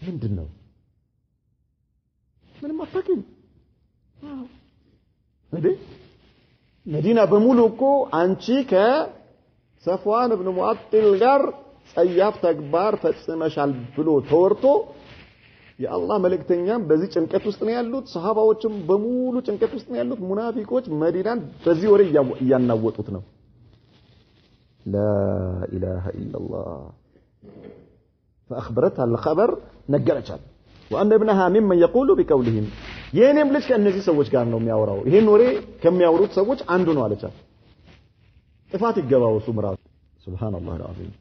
ምንድነው ምንም አታውቂም እንዴ መዲና በሙሉ እኮ አንቺ ከሰፍዋን ኢብኑ ሙአጥል ጋር ጸያፍ ተግባር ፈጽመሻል ብሎ ተወርቶ የአላህ መልእክተኛም በዚህ ጭንቀት ውስጥ ነው ያሉት ሰሃባዎችም በሙሉ ጭንቀት ውስጥ ነው ያሉት ሙናፊቆች መዲናን በዚህ ወሬ ያናወጡት ነው لا اله الا الله فاخبرتها الخبر نجرቻል وان ابنها ممن يقول بقولهم የኔም ልጅ ከነዚህ ሰዎች ጋር ነው የሚያወራው ይሄን ወሬ ከሚያወሩት ሰዎች አንዱ ነው አለቻት ጥፋት ይገባው ሱምራ سبحان الله العظيم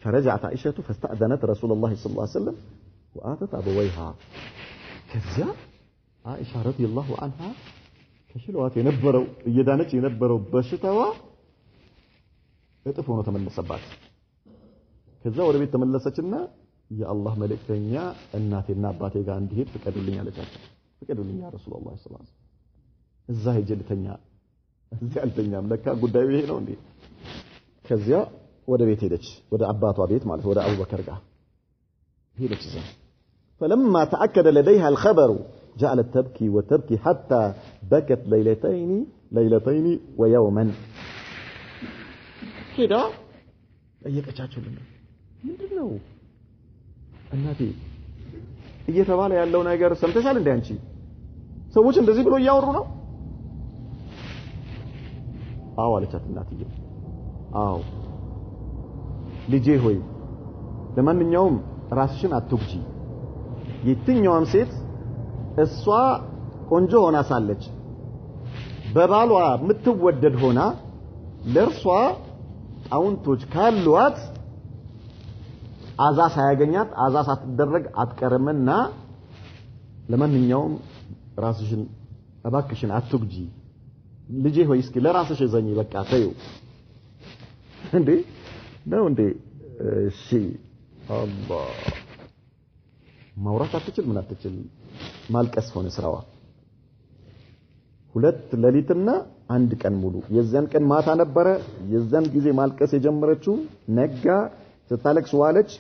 فرجعت عائشه فاستاذنت رسول الله صلى الله عليه وسلم واتت ابويها ከዚያ عائشه رضي الله عنها ከሽሏት የነበረው እየዳነች የነበረው በሽታዋ እጥፍ ሆኖ ተመለሰባት ከዛ ወደ ቤት ተመለሰችና የአላህ መልእክተኛ እናቴና አባቴ ጋር እንዲሄድ ፍቀዱልኝ አለቻቸው ፍቀዱልኝ ያ ረሱላህ ሰለላሁ ዐለይሂ ወሰለም እዛ ሄጄ ልተኛ እዚያ አልተኛም ለካ ጉዳዩ ይሄ ነው እንዴ ከዚያ ወደ ቤት ሄደች ወደ አባቷ ቤት ማለት ወደ አቡበከር ጋር ሄደች እዛ فلما تأكد لديها الخبر جعلت تبكي وتبكي حتى بكت ليلتين ويوما كده ጠየቀቻቸው ምንድነው እናቴ እየተባለ ያለው ነገር ሰምተሻል እንዴ አንቺ ሰዎች እንደዚህ ብሎ ያወሩ ነው አዎ አለቻት እናትዬ አዎ ልጄ ሆይ ለማንኛውም ራስሽን አትጉጂ የትኛውም ሴት እሷ ቆንጆ ሆና ሳለች በባሏ የምትወደድ ሆና ለርሷ ጣውንቶች ካሏት አዛ ሳያገኛት አዛ ሳትደረግ አትቀርምና ለማንኛውም ራስሽን እባክሽን አትጉጂ ልጄ ሆይ እስኪ ለራስሽ ዘኝ በቃ ተይው እንዴ ነው እንዴ እሺ አላህ ማውራት አትችል ምን አትችል ማልቀስ ሆነ ስራዋ ሁለት ሌሊትና አንድ ቀን ሙሉ የዛን ቀን ማታ ነበረ የዛን ጊዜ ማልቀስ የጀመረችው ነጋ ስታለቅስ ዋለች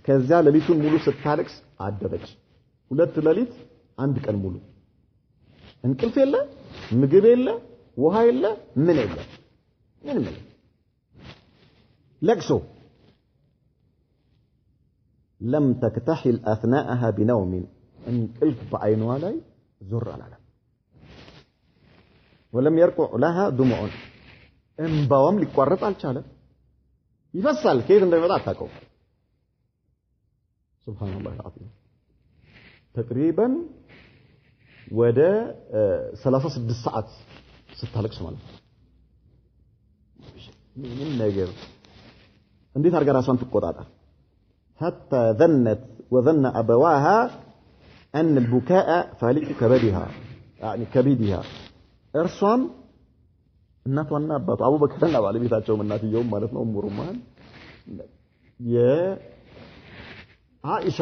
ከዛ ሌሊቱን ሙሉ ስታለቅስ አደረች ሁለት ሌሊት አንድ ቀን ሙሉ እንቅልፍ የለ ምግብ የለ ውሃ የለ ምን የለ ምንም የለ لقسو لم تكتحل أثناءها بنوم انقلب بعينها لاي زر على ولم يرقع لها دموع انبوام لقرط الچاله يفصل كيف እንደሚመጣ አታውቀው سبحان الله العظيم تقريبا ወደ 36 ሰዓት ስታለቅስ ማለት ምን ነገር እንዴት አርጋ ራሷን ትቆጣጣ حتى ظنت وظن ابواها ان البكاء فالق كبدها يعني كبدها እርሷም እናቷና አባቷ አቡበከርና ባለቤታቸው እናትየው ማለት ነው ኡሙሩማን የአኢሻ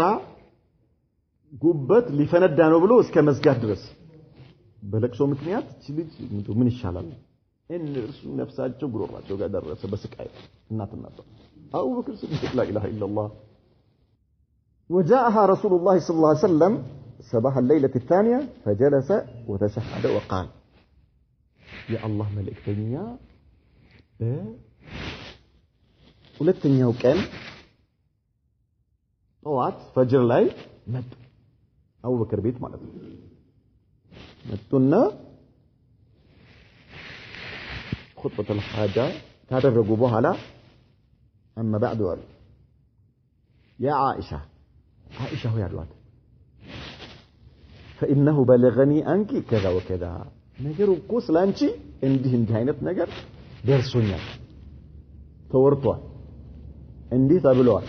ጉበት ሊፈነዳ ነው ብሎ እስከ መስጋት ድረስ በለቅሶ ምክንያት እቺ ልጅ ምን ይሻላል እነርሱ ነፍሳቸው ጉሮሯቸው ጋር ደረሰ በስቃይ እናትና አባቷ አቡበከር ሲዲቅ لا اله الا الله وجاءها رسول الله صلى الله عليه وسلم صباح الليله الثانيه فجلس وتشهد وقال يا الله መልእክተኛ ሁለተኛው ቀን ጠዋት ፈጅር ላይ መጡ አቡበከር ቤት ማለት ነው መጡና خطبه الحاجه ካደረጉ በኋላ اما بعد قال يا عائشه ሆይ አሏት فانه بلغني انك كذا وكذا ነገሩ እኮ ስላንቺ እንዲህ አይነት ነገር ደርሶኛል ተወርቷል እንዲህ ተብሏል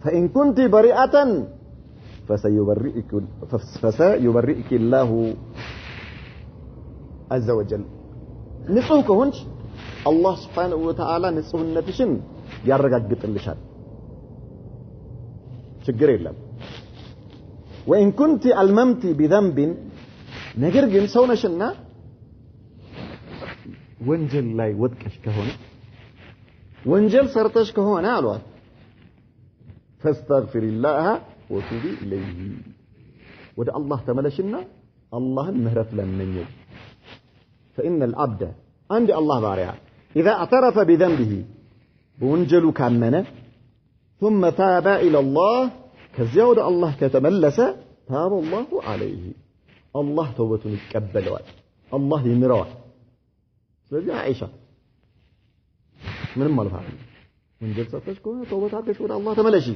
فإن كنت بريئة فسيبرئك الله عز وجل ንጹህ ከሆንሽ አላህ Subhanahu Wa Ta'ala ንጹህነትሽን ያረጋግጥልሻል ችግር የለም وإن كنت الممت بذنب ነገር ግን ሰው ነሽና ወንጀል ላይ ወድቀሽ ከሆነ ወንጀል ሰርተሽ ከሆነ አሏት ፈስተግፊሪላህ ወቱቢ ኢለይሂ ወደ አላህ ተመለሽና አላህን ምህረት ለምኚው فإن العبد عند الله بارع إذا اعترف بذنبه بونجل كامنة ثم تاب إلى الله كزيود الله كتملس تاب الله عليه الله توبة يتقبلوا الله يمروا ስለዚህ አይሻ ምንም አልፋለም ወንጀል ሰርተሽ ከሆነ ተውበት አድርገሽ ወደ አላህ ተመለሺ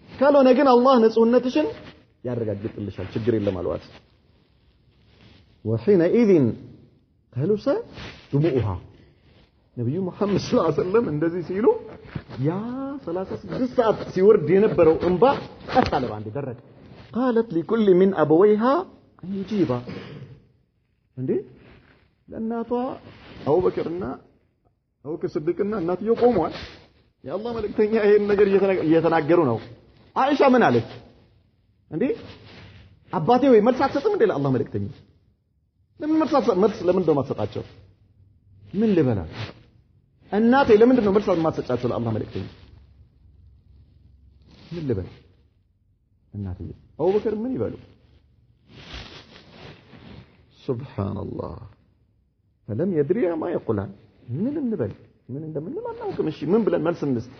ካልሆነ ግን አላህ ንጹህነትሽን ያረጋግጥልሻል ችግር የለም አልዋት وحينئذ هلوسا دموعها نبي محمد صلى الله عليه وسلم እንደዚህ ሲሉ ያ 36 ሰዓት ሲወርድ የነበረው እንባ አጣለ ባንዴ ደረቀ قالت لكل من ابويها ان يجيبا እንዴ ለእናቷ አቡበክርና አቡበክር ስዲቅና እናትየው ቆመዋል የአላህ መልእክተኛ ይሄን ነገር እየተናገሩ ነው አይሻ ምን አለች እንዴ አባቴ ወይ መልስ አትሰጥም እንዴ ለአላህ መልእክተኛ ለምን መልስ ለምን ደው ማትሰጣቸው ምን ልበላ እናቴ ለምን ነው መልስ ማትሰጣቸው ለአላህ መልእክተኛ ምን ልበላ እናቴ አቡበክር ምን ይበሉ ሱብሃንአላህ فلم يدري ما يقولان من النبل من እንደምን ማናውቅም እሺ ምን ብለን መልስ እንስጥ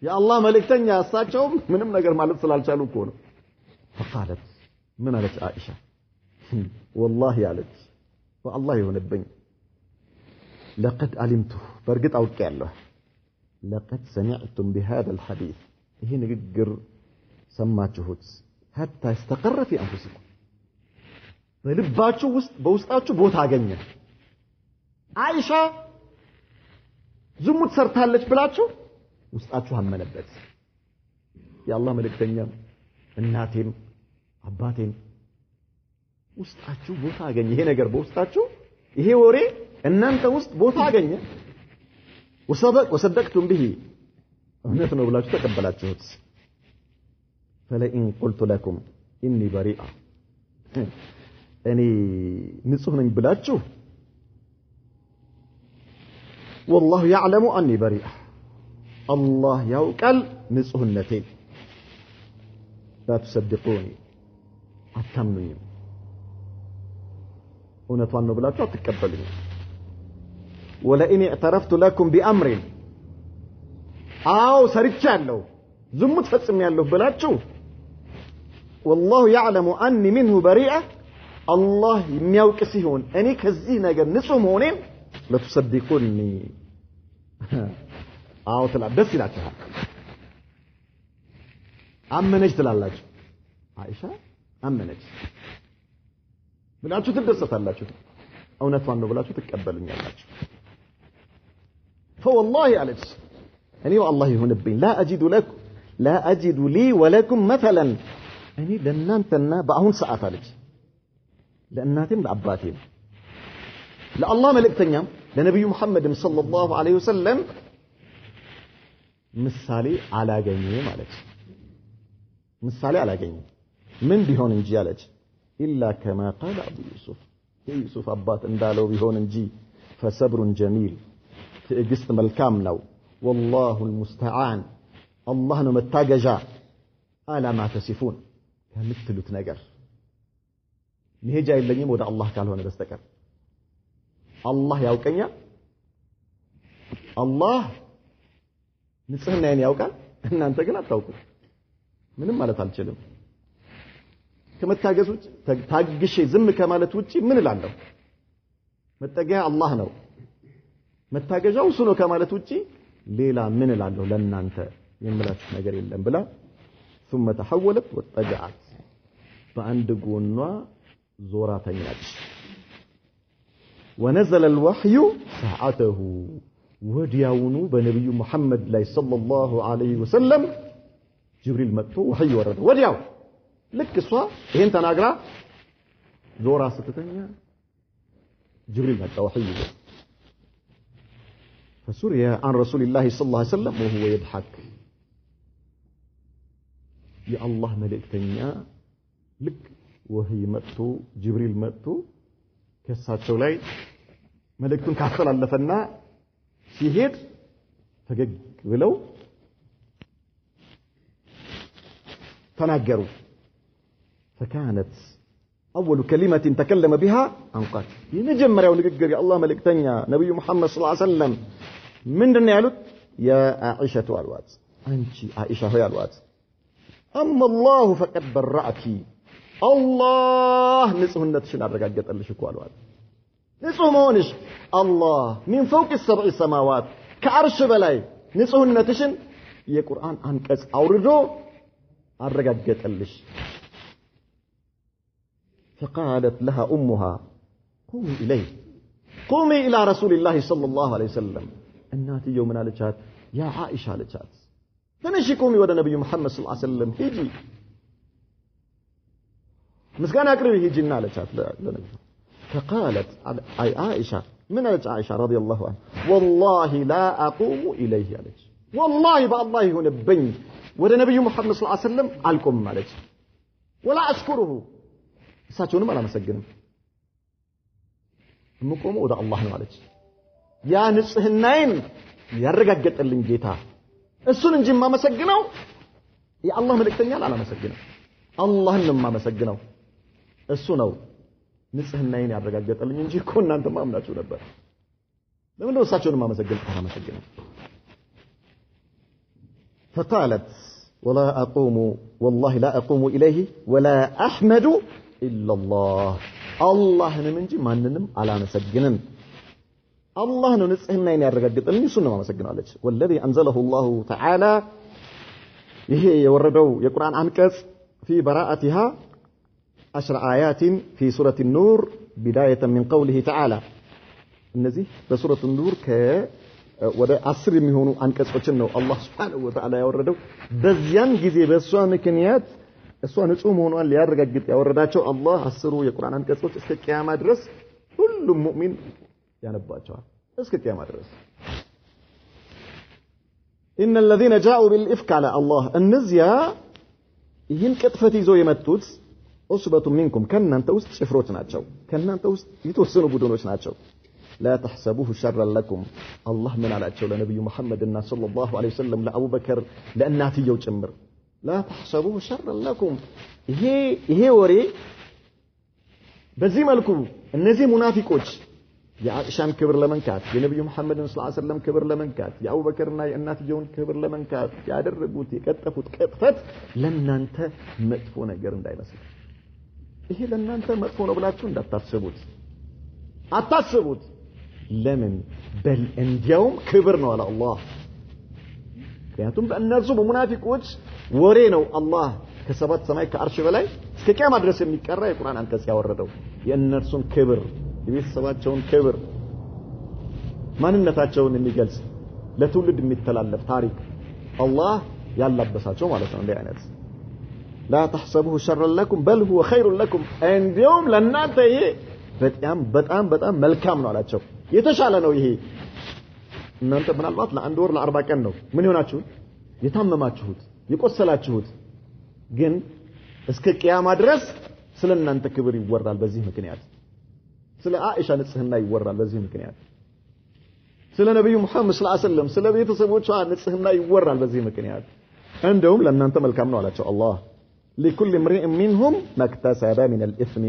ያ አላህ መልእክተኛ እሳቸው ምንም ነገር ማለት ስላልቻሉ እኮ ነው فقالت من አለች አይሻ والله አለች والله ይሆነብኝ لقد علمت በርግጥ አውቄያለሁ لقد سمعتم بهذا الحديث ይሄ ንግግር ሰማችሁት حتى استقر في انفسكم በልባችሁ ውስጥ በውስጣችሁ ቦታ አገኘ አይሻ ዝሙት ሰርታለች ብላችሁ ውስጣችሁ አመነበት የአላህ መልእክተኛ እናቴም አባቴም ውስጣችሁ ቦታ አገኘ ይሄ ነገር በውስጣችሁ ይሄ ወሬ እናንተ ውስጥ ቦታ አገኘ ወሰደቅቱም به እውነት ነው ብላችሁ ተቀበላችሁት فلئن قلت لكم اني بريئه እኔ ንጹህ ነኝ ብላችሁ والله يعلم اني بريئه الله ያውቃል ንጹህነቴን لا تصدقوني አታምኑኝም እውነቷን ነው ብላችሁ አትቀበሉኝ ولئن اعترفت لكم بامر አው ሰርቻለሁ ዝሙት ፈጽሜያለሁ ብላችሁ والله يعلم اني منه بريئه الله የሚያውቅ ሲሆን እኔ ከዚህ ነገር ንጹህ መሆኔን ለተሰደቁኒ አው ተላበስ ይላችኋል አመነች ትላላችሁ አይሻ አመነች ብላችሁ ትደሰታላችሁ እውነቷን ነው ብላችሁ ትቀበሉኛላችሁ فوالله አለች እኔ والله ይሁንብኝ لا اجد لي ولكم مثلا እኔ ለእናንተና በአሁን ሰዓት አለች ለእናቴም ለአባቴም ለአላህ መልእክተኛም ለነብዩ መሐመድም ሰለላሁ ዐለይሂ ወሰለም ምሳሌ አላገኘም ማለት ምሳሌ አላገኘም ምን ቢሆን እንጂ አለች ኢላ ከማ قال አቡ ዩሱፍ አባት እንዳለው ቢሆን እንጂ فصبر جميل ትዕግስት መልካም ነው والله المستعان الله ነው መታገዣ على ما تصفون ከምትሉት ነገር መሄጃ የለኝም ወደ አላህ ካልሆነ በስተቀር አላህ ያውቀኛል አላህ ንጽህናዬን ያውቃል እናንተ ግን አታውቁ ምንም ማለት አልችልም ከመታገዝ ውጭ ታግሼ ዝም ከማለት ውጪ ምን እላለሁ መጠጊያ አላህ ነው መታገዣው እሱ ነው ከማለት ውጪ ሌላ ምን እላለሁ ለእናንተ የምላችሁ ነገር የለም ብላ ثم تحولت واتجعت በአንድ ጎኗ ዞራ ተኛች ونزل الوحي ساعته ወዲያውኑ በነብዩ መሐመድ ላይ ሰለላሁ ዐለይሂ ወሰለም ጅብሪል መጥቶ ወህይ ወረደ ወዲያው ልክ እሷ ይሄን ተናግራ ዞራ ስትተኛ ጅብሪል መጣ ወህይ فسري عن رسول الله صلى الله عليه وسلم وهو يضحك يا الله ملائكتኛ ልክ ወህይ መጥቶ ጅብሪል መጥቶ ከሳቸው ላይ መልእክቱን ካስተላለፈና ሲሄድ ፈገግ ብለው ተናገሩ فكانت اول كلمه تكلم بها انقات የመጀመሪያው ንግግር የአላህ መልእክተኛ ነብዩ መሐመድ ሰለላሁ ዐለይሂ ወሰለም ምንድነው ያሉት يا عائشه አልዋት አንቺ አይሻ ሆይ አልዋት اما الله فقد برأك الله ንጹህነትሽን አረጋገጠልሽ እኮ አልዋት ንጹህ መሆንሽ አላህ من فوق السبع سماوات ከአርሽ በላይ ንጹህነትሽን የቁርአን አንቀጽ አውርዶ አረጋገጠልሽ فقالت لها امها قومي الى رسول الله صلى الله عليه وسلم እናትየው ምን አለቻት ያ አይሻ አለቻት ተነሺ ቁሚ ወደ ነብዩ መሐመድ ሰለላሁ ዐለይሂ ወሰለም ሂጂ ምስጋና አቅርቢ ሂጂና አለቻት ለነብዩ فقالت اي عائشه من عائشه رضي الله عنها والله لا اقوم اليه عليك والله بالله يهونبኝ ወደ ነብዩ መሐመድ ሰለላሁ ዐለይሂ ወሰለም አልቆምም አለች ولا اشكره እሳቸውንም አላመሰግንም ምቆመው ወደ አላህ ነው አለች ያ ንጽህናዬን ያረጋገጠልኝ ጌታ እሱን እንጂ ማመሰግነው የአላህ መልእክተኛ አላመሰግነው አላህን ነው ማመሰግነው እሱ ነው ንጽህናዬን ያረጋገጠልኝ እንጂ እኮ እናንተ ማምናችሁ ነበር ለምን ነው እሳቸውንም አላመሰግነው فقالت ولا اقوم والله لا اقوم اليه ولا احمد الا الله الله እንጂ ማንንም አላመሰግንም الله ነው ንጽህናዬን ያረጋግጠልኝ እሱን ነው ማመሰግናለች والذي انزله الله تعالى ይሄ የወረደው የቁርአን አንቀጽ في براءتها 10 آيات في سورة النور بداية من قوله تعالى እነዚህ በሱረቱ ኑር ወደ 10 የሚሆኑ አንቀጾችን ነው አላህ Subhanahu Wa Ta'ala ያወረደው በዚያን ጊዜ በሷ ምክንያት እሷ ንጹህ መሆኗን ሊያረጋግጥ ያወረዳቸው አላህ 10 የቁርአን አንቀጾች እስከ ቂያማ ድረስ ሁሉም ሙእሚን ያነባቸዋል እስከ ቂያማ ድረስ ان الذين جاءوا بالافك على الله እነዚያ ይህን ቅጥፈት ይዘው የመጡት ኡስበቱ ሚንኩም ከናንተ ውስጥ ጭፍሮች ናቸው ከናንተ ውስጥ የተወሰኑ ቡድኖች ናቸው لا تحسبوه شرا لكم الله من على لنبي محمد صلى الله عليه وسلم لأبو بكر لأناتيو ጭምር لا تحسبوه شرا لكم ይሄ ወሬ በዚህ መልኩ እነዚህ ሙናፊቆች የአኢሻን ክብር ለመንካት የነብዩ መሐመድ ሰለላሁ ዐለይሂ ወሰለም ክብር ለመንካት የአቡ በከርና የእናትየውን ክብር ለመንካት ያደረጉት የቀጠፉት ቅጥፈት ለናንተ መጥፎ ነገር እንዳይመስል ይሄ ለናንተ መጥፎ ነው ብላችሁ እንዳታስቡት አታስቡት ለምን በል እንዲያውም ክብር ነው አለ አላህ ምክንያቱም በእነርሱ በሙናፊቆች ወሬ ነው አላህ ከሰባት ሰማይ ከአርሽ በላይ እስከ ቂያማ ድረስ የሚቀራ የቁርአን አንቀጽ ያወረደው የእነርሱን ክብር የቤተሰባቸውን ክብር ማንነታቸውን የሚገልጽ ለትውልድ የሚተላለፍ ታሪክ አላህ ያላበሳቸው ማለት ነው እንደ አይነት لا تحسبوه شرا لكم بل هو خير لكم እንዲያውም ለእናንተ ይሄ በጣም መልካም ነው አላቸው የተሻለ ነው ይሄ እናንተ ምናልባት ለአንድ ወር ለ40 ቀን ነው ምን ይሆናችሁ የታመማችሁት የቆሰላችሁት ግን እስከ ቂያማ ድረስ ስለናንተ ክብር ይወራል በዚህ ምክንያት ስለ አኢሻ ንጽህና ይወራል በዚህ ምክንያት ስለ ነብዩ መሐመድ ሰለላሁ ዐለይሂ ወሰለም ስለ ቤተሰቦቿ ንጽህና ይወራል በዚህ ምክንያት እንደውም ለናንተ መልካም ነው አላቸው አላህ لكل امرئ منهم ما اكتسب من الاثم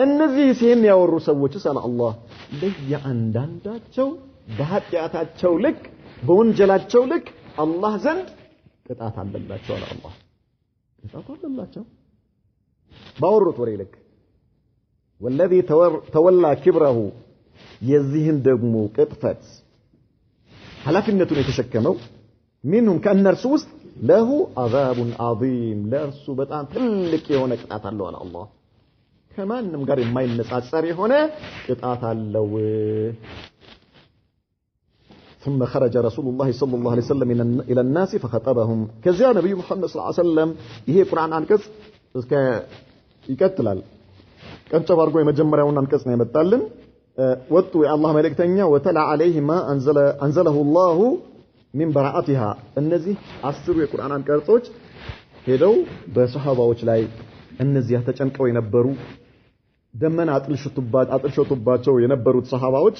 እነዚህ ሲም ያወሩ ሰዎች ሰለ አላህ ለያንዳንዳቸው በኃጢአታቸው ልክ በወንጀላቸው ልክ አላህ ዘንድ ቅጣት አለላቸው አለ አላህ ቅጣት አለላቸው ባወሩት ወሬ ልክ والذي تولى كبره የዚህን ደግሞ ቅጥፈት ኃላፊነቱን የተሸከመው منهم ከእነርሱ ውስጥ له عذاب عظيم ለእርሱ በጣም ትልቅ የሆነ ቅጣት አለው አለ አላህ ከማንም ጋር የማይነጻጸር የሆነ ቅጣት አለው ثم خرج رسول الله صلى الله عليه وسلم الى الناس فخطبهم كذا نبي محمد صلى الله عليه وسلم ይሄ ቁርአን አንቀጽ እስከ ይቀጥላል ቀንጨብ አድርጎ የመጀመሪያውን አንቀጽ ነው ያመጣልን ወጡ የአላህ መልእክተኛ ወተላ عليه ما انزله الله من براءتها እነዚህ 10 የቁርአን አንቀጾች ሄደው በሱሐባዎች ላይ እነዚህ ተጨንቀው የነበሩ ደመና አጥልሽቱባቸው የነበሩት ሱሐባዎች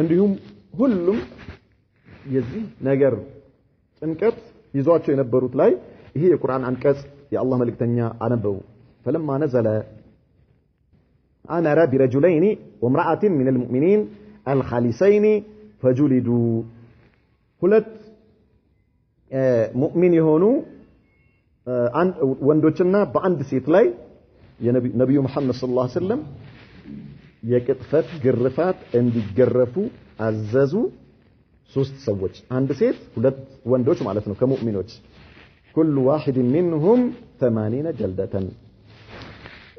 እንዲሁም ሁሉም የዚህ ነገር ጭንቀት ይዟቸው የነበሩት ላይ ይሄ የቁርአን አንቀጽ يا الله ملكتنيا أنبو فلما نزل أمر برجلين وامرأة من المؤمنين الخالصين فجلدوا ሁለት ሙእሚን የሆኑ አንድ ወንዶችና በአንድ ሴት ላይ የነብዩ መሐመድ ሰለላሁ ዐለይሂ ወሰለም የቅጥፈት ግርፋት እንዲገረፉ አዘዙ ሶስት ሰዎች አንድ ሴት ሁለት ወንዶች ማለት ነው ከሙእሚኖች كل واحد منهم 80 جلدة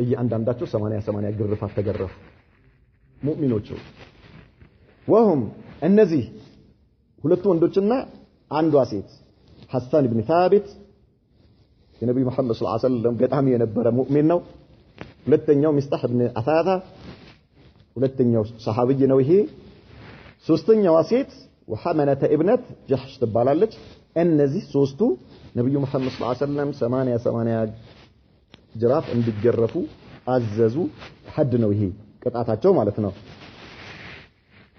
እያንዳንዳቸው 80 ግርፋት ተገረፉ ሙእሚኖቹ وهم እነዚህ ሁለቱ ወንዶችና አንዷ ሴት ሐሳን ኢብኑ ታቢት የነብዩ መሐመድ ሰለላሁ ዐለይሂ ወሰለም ገጣሚ የነበረ ሙእሚን ነው ሁለተኛው ሚስጣህ ኢብኑ አሳታ ሁለተኛው ሰሃቢይ ነው ይሄ ሶስተኛዋ ሴት ወሐመነተ ኢብነት ጀህሽ ትባላለች እነዚህ ሶስቱ ነብዩ መሐመድ ሰለላሁ ዐለይሂ ወሰለም 80 ጅራፍ እንዲገረፉ አዘዙ ሐድ ነው ይሄ ቅጣታቸው ማለት ነው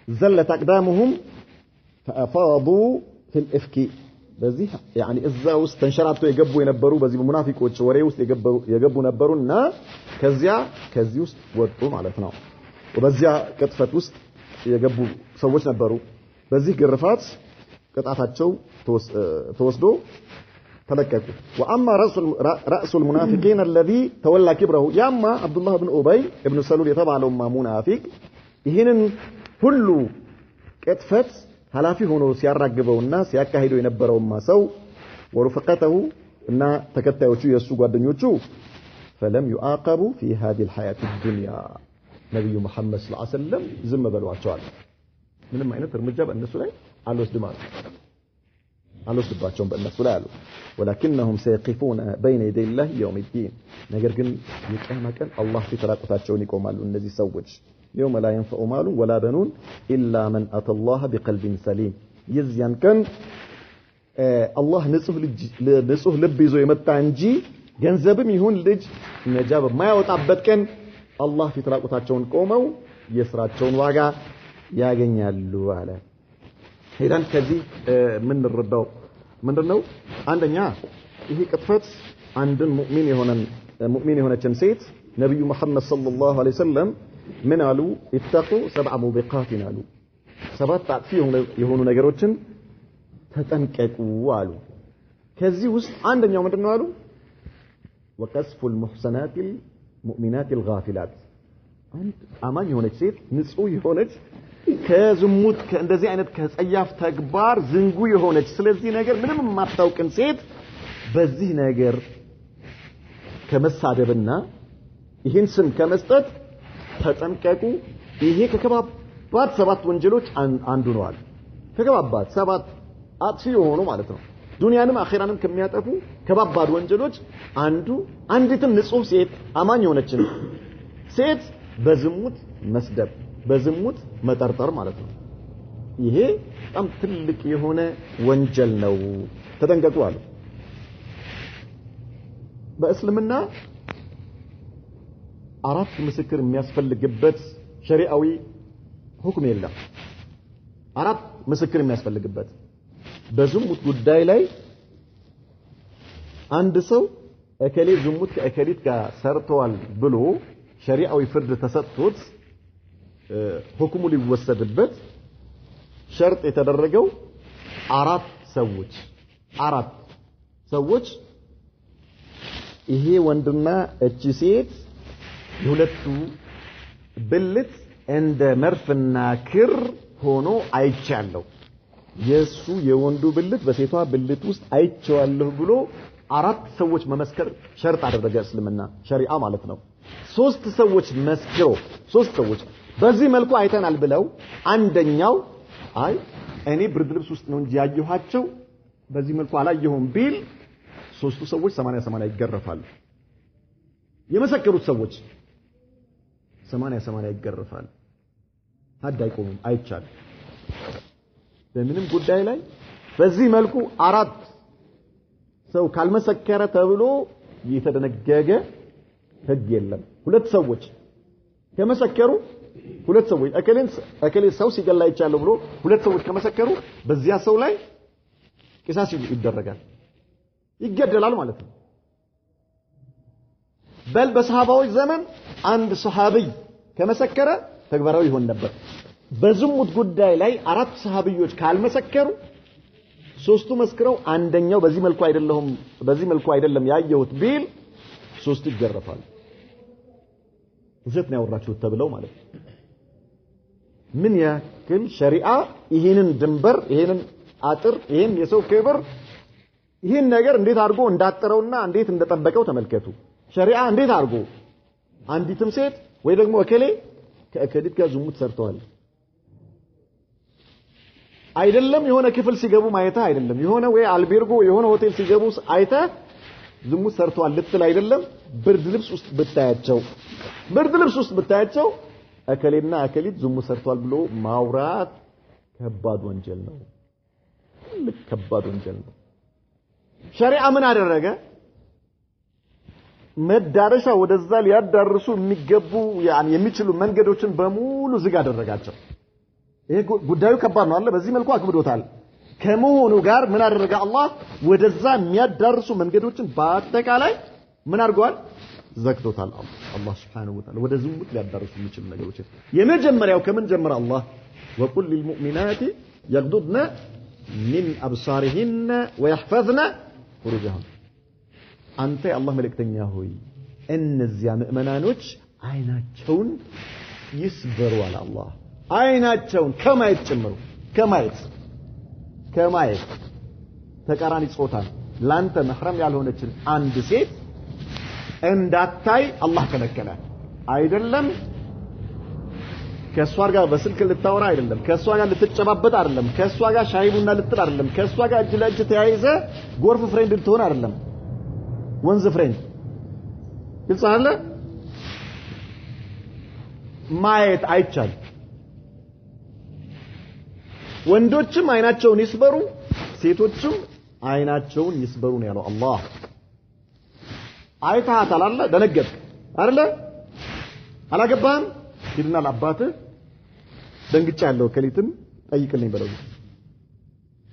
زلت أقدامهم فأفاضوا في الإفك በዚህ يعني እዛ ውስጥ ተንሸራተው የገቡ የነበሩ በዚህ ሙናፊቆች ወሬ ውስጥ የገቡ ነበሩና ከዚህ ውስጥ ወጡ ማለት ነው ወበዚያ ቅጥፈት ውስጥ የገቡ ሰዎች ነበሩ በዚህ ግርፋት ቅጣታቸው ተወስዶ ተለቀቁ واما راس المنافقين الذي تولى كبره ياما عبد الله بن ابي ابن سلول የተባለው ሙናፊቅ ይሄንን ሁሉ ቅጥፈት ሐላፊ ሆኖ ሲያራግበውና ሲያካሂደው የነበረውማ ሰው ወሩፈቀተሁ እና ተከታዮቹ የሱ ጓደኞቹ فلم يعاقبوا في هذه الحياه الدنيا ነብዩ መሐመድ ሰለላሁ ዐለይሂ ወሰለም ዝም በሏቸዋል ምንም አይነት እርምጃ በእነሱ ላይ አልወስድባቸውም በእነሱ ላይ አሉ ولكنهم سيقفون بين يدي الله يوم الدين ነገር ግን የቂያማ ቀን አላህ ፊት ራቁታቸውን ይቆማሉ እነዚህ ሰዎች يوم لا ينفع مال ولا بنون إلا من أتى الله بقلب سليم يزيان كان الله نصح لب ይዞ የመጣ እንጂ ገንዘብም ይሁን ልጅ ነጃብ ማያወጣበት ቀን አላህ ፊት ራቁታቸውን ቆመው የስራቸውን ዋጋ ያገኛሉ አለ ሄዳን ከዚህ ምን እንረዳው ምንድነው አንደኛ ይሄ ቅጥፈት አንድን ሙእሚን የሆነችን ሴት ነብዩ መሐመድ ሰለላሁ ዐለይሂ ወሰለም ምን አሉ ይተቁ ሰብዓ ሙቢቃቲን አሉ ሰባት አጥፊ የሆኑ ነገሮችን ተጠንቀቁ አሉ ከዚህ ውስጥ አንደኛው ምንድነው አሉ ወቀስፉ المحسنات المؤمنات الغافلات አንድ አማኝ የሆነች ሴት ንጹህ የሆነች ከዝሙት ከእንደዚህ አይነት ከጸያፍ ተግባር ዝንጉ የሆነች ስለዚህ ነገር ምንም የማታውቅን ሴት በዚህ ነገር ከመሳደብና ይህን ስም ከመስጠት ተጠንቀቁ ይሄ ከከባባድ ሰባት ወንጀሎች አንዱ ነው አለ ከከባባድ ሰባት አጥፊ የሆኑ ማለት ነው ዱንያንም አኺራንም ከሚያጠፉ ከባባድ ወንጀሎች አንዲትም ንጹህ ሴት አማኝ የሆነችን ሴት በዝሙት መስደብ በዝሙት መጠርጠር ማለት ነው ይሄ በጣም ትልቅ የሆነ ወንጀል ነው ተጠንቀቁ አለ በእስልምና አራት ምስክር የሚያስፈልግበት ሸሪዓዊ ሁክም የለም አራት ምስክር የሚያስፈልግበት በዝሙት ጉዳይ ላይ አንድ ሰው እከሌ ዝሙት ከእከሊት ጋር ሰርተዋል ብሎ ሸሪዓዊ ፍርድ ተሰጥቶት ሁክሙ ሊወሰድበት ሸርጥ የተደረገው አራት ሰዎች ይሄ ወንድና እቺ ሴት የሁለቱ ብልት እንደ መርፍና ክር ሆኖ አይቻለሁ የሱ የወንዱ ብልት በሴቷ ብልት ውስጥ አይቻለሁ ብሎ አራት ሰዎች መመስከር ሸርጥ አደረገ እስልምና ሸሪዓ ማለት ነው ሶስት ሰዎች መስክሮ ሶስት ሰዎች በዚህ መልኩ አይተናል ብለው አንደኛው አይ እኔ ብርድ ልብስ ውስጥ ነው እንጂ ያየኋቸው በዚህ መልኩ አላየሁም ቢል ሶስቱ ሰዎች 80 ይገረፋሉ የመሰከሩት ሰዎች 80 ይገረፋሉ ሀድ አይቆምም አይቻልም በምንም ጉዳይ ላይ በዚህ መልኩ አራት ሰው ካልመሰከረ ተብሎ የተደነገገ ህግ የለም ሁለት ሰዎች ከመሰከሩ ሁለት ሰዎች አከሌ ሰው ሲገላ ይቻላል ብሎ ሁለት ሰዎች ከመሰከሩ በዚያ ሰው ላይ ቂሳስ ይደረጋል ይገደላል ማለት ነው በል በሰሃባዎች ዘመን አንድ ሱሐቢይ ከመሰከረ ተግባራዊ ይሆን ነበር በዝሙት ጉዳይ ላይ አራት ሰሃቢዮች ካልመሰከሩ ሶስቱ መስክረው አንደኛው በዚህ መልኩ አይደለም ያየሁት ቢል ሶስቱ ይገረፋሉ ውሸት ነው ያወራችሁት ተብለው ማለት ምን ያክል ሸሪዓ ይሄንን ድንበር ይሄንን አጥር ይሄን የሰው ክብር ይሄን ነገር እንዴት አድርጎ እንዳጠረውና እንዴት እንደጠበቀው ተመልከቱ ሸሪዓ እንዴት አድርጎ አንዲትም ሴት ወይ ደግሞ እከሌ ከእከሊት ጋር ዝሙት ሰርተዋል አይደለም የሆነ ክፍል ሲገቡ ማየታ አይደለም የሆነ ወይ አልቤርጎ የሆነ ሆቴል ሲገቡ አይታ ዝሙት ሰርተዋል ልትል አይደለም ብርድ ልብስ ውስጥ ብታያቸው እከሌና እከሊት ዝሙት ሰርተዋል ብሎ ማውራት ከባድ ወንጀል ነው ከባድ ወንጀል ነው ሸሪዓ ምን አደረገ መዳረሻ ወደዛ ሊያዳርሱ የሚገቡ የሚችሉ መንገዶችን በሙሉ ዝግ አደረጋቸው ይሄ ጉዳዩ ከባድ ነው አለ በዚህ መልኩ አክብዶታል ከመሆኑ ጋር ምን አደረገ አላህ ወደዛ የሚያዳርሱ መንገዶችን በአጠቃላይ ምን አድርጓል ዘግቶታል አላህ Subhanahu Wa Ta'ala ወደ ዝሙት ሊያዳርሱ የሚችሉ ነገሮች የመጀመሪያው ከምን ጀመረ አላህ وقل للمؤمنات يغضضن من أبصارهن ويحفظن فروجهن አንተ የአላህ መልእክተኛ ሆይ እነዚያ ምእመናኖች አይናቸውን ይስበሩ አለ አላህ አይናቸውን ከማየት ጨምሩ ከማየት ተቃራኒ ጾታ ላንተ መህረም ያልሆነችን አንድ ሴት እንዳታይ አላህ ከለከለ አይደለም ከሷ ጋር በስልክ ልታወራ አይደለም ከሷ ጋር ልትጨባበጥ አይደለም ከሷ ጋር ሻይ ቡና ልትል አይደለም ከሷ ጋር እጅ ለእጅ ተያይዘ ጎርፍ ፍሬንድ ልትሆን አይደለም ወንዝ ፍሬንድ ይልጻለ ማየት አይቻል ወንዶችም አይናቸውን ይስበሩ ሴቶችም አይናቸውን ይስበሩ ነው ያለው አላህ አይታታል አለ ደነገጥ አይደለ አላገባህም ሂድና ለአባትህ ደንግጫለሁ ከሊትን ጠይቅልኝ በለው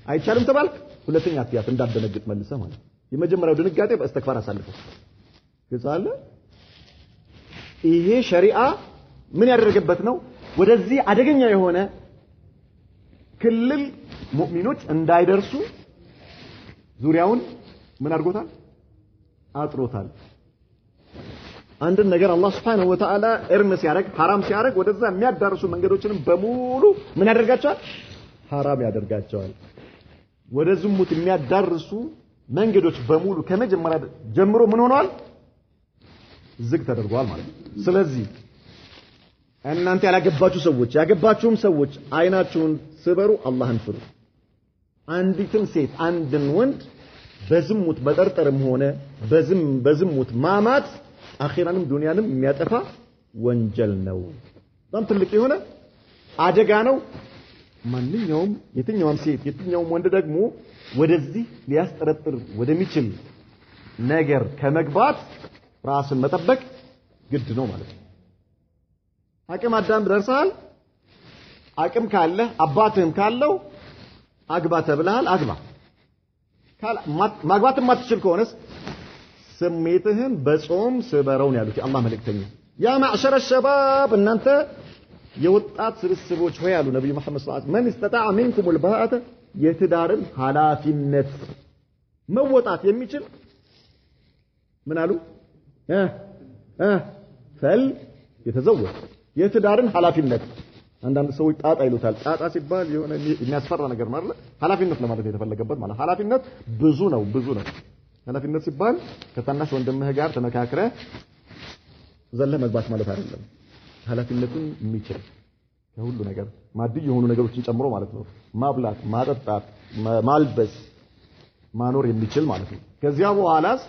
አይቻልም ተባልክ ሁለተኛ አትያት እንዳደነግጥ መልሰህ ማለት የመጀመሪያው ድንጋጤ በእስተግፋር አሳልፈው ይዛለ ይሄ ሸሪዓ ምን ያደረገበት ነው ወደዚህ አደገኛ የሆነ ክልል ሙእሚኖች እንዳይደርሱ ዙሪያውን ምን አድርጎታል አጥሮታል አንድ ነገር አላህ Subhanahu Wa Ta'ala እርም ሲያደርግ حرام ሲያደርግ ወደዛ የሚያዳርሱ መንገዶችንም በሙሉ ምን ያደርጋቸዋል حرام ያደርጋቸዋል ወደ ዝሙት የሚያዳርሱ መንገዶች በሙሉ ከመጀመሪያ ጀምሮ ምን ሆነዋል ዝግ ተደርጓል ማለት ነው ስለዚህ እናንተ ያላገባችሁ ሰዎች ያገባችሁም ሰዎች አይናችሁን ስበሩ አላህን ፍሩ አንዲትም ሴት አንድን ወንድ በዝሙት መጠርጠርም ሆነ በዝሙት ማማት አኺራንም ዱንያንም የሚያጠፋ ወንጀል ነው በጣም ትልቅ የሆነ አደጋ ነው ማንኛውም የትኛውም ሴት የትኛውም ወንድ ደግሞ ወደዚህ ሊያስጠረጥር ወደሚችል ነገር ከመግባት ራስን መጠበቅ ግድ ነው ማለት ነው አቅም አዳም ደርሰሃል አቅም ካለ አባትህም ካለው አግባ ተብለሃል አግባ ማግባትም ማትችል ከሆነስ ስሜትህን በጾም ስበረው ነው ያሉት የአላህ መልእክተኛ ያ ማዕሸረ الشباب እናንተ የወጣት ስብስቦች ሆይ ያሉ ነብዩ መሐመድ ሰለላሁ ዐለይሂ ወሰለም من استطاع منكم الباءة የትዳርን ኃላፊነት መወጣት የሚችል ምን አሉ ፈል የተዘወጀ የትዳርን ኃላፊነት አንዳንድ ሰዎች ጣጣ ይሉታል ጣጣ ሲባል የሆነ የሚያስፈራ ነገር ማለት ኃላፊነት ለማለት የተፈለገበት ማለት ኃላፊነት ብዙ ነው ኃላፊነት ሲባል ከታናሽ ወንድምህ ጋር ተመካክረ ዘለ መግባት ማለት አይደለም ኃላፊነቱን የሚችል ከሁሉ ነገር ማዲ የሆኑ ነገሮችን ጨምሮ ማለት ነው ማብላት ማጠጣት ማልበስ ማኖር የሚችል ማለት ነው ከዚያ በኋላስ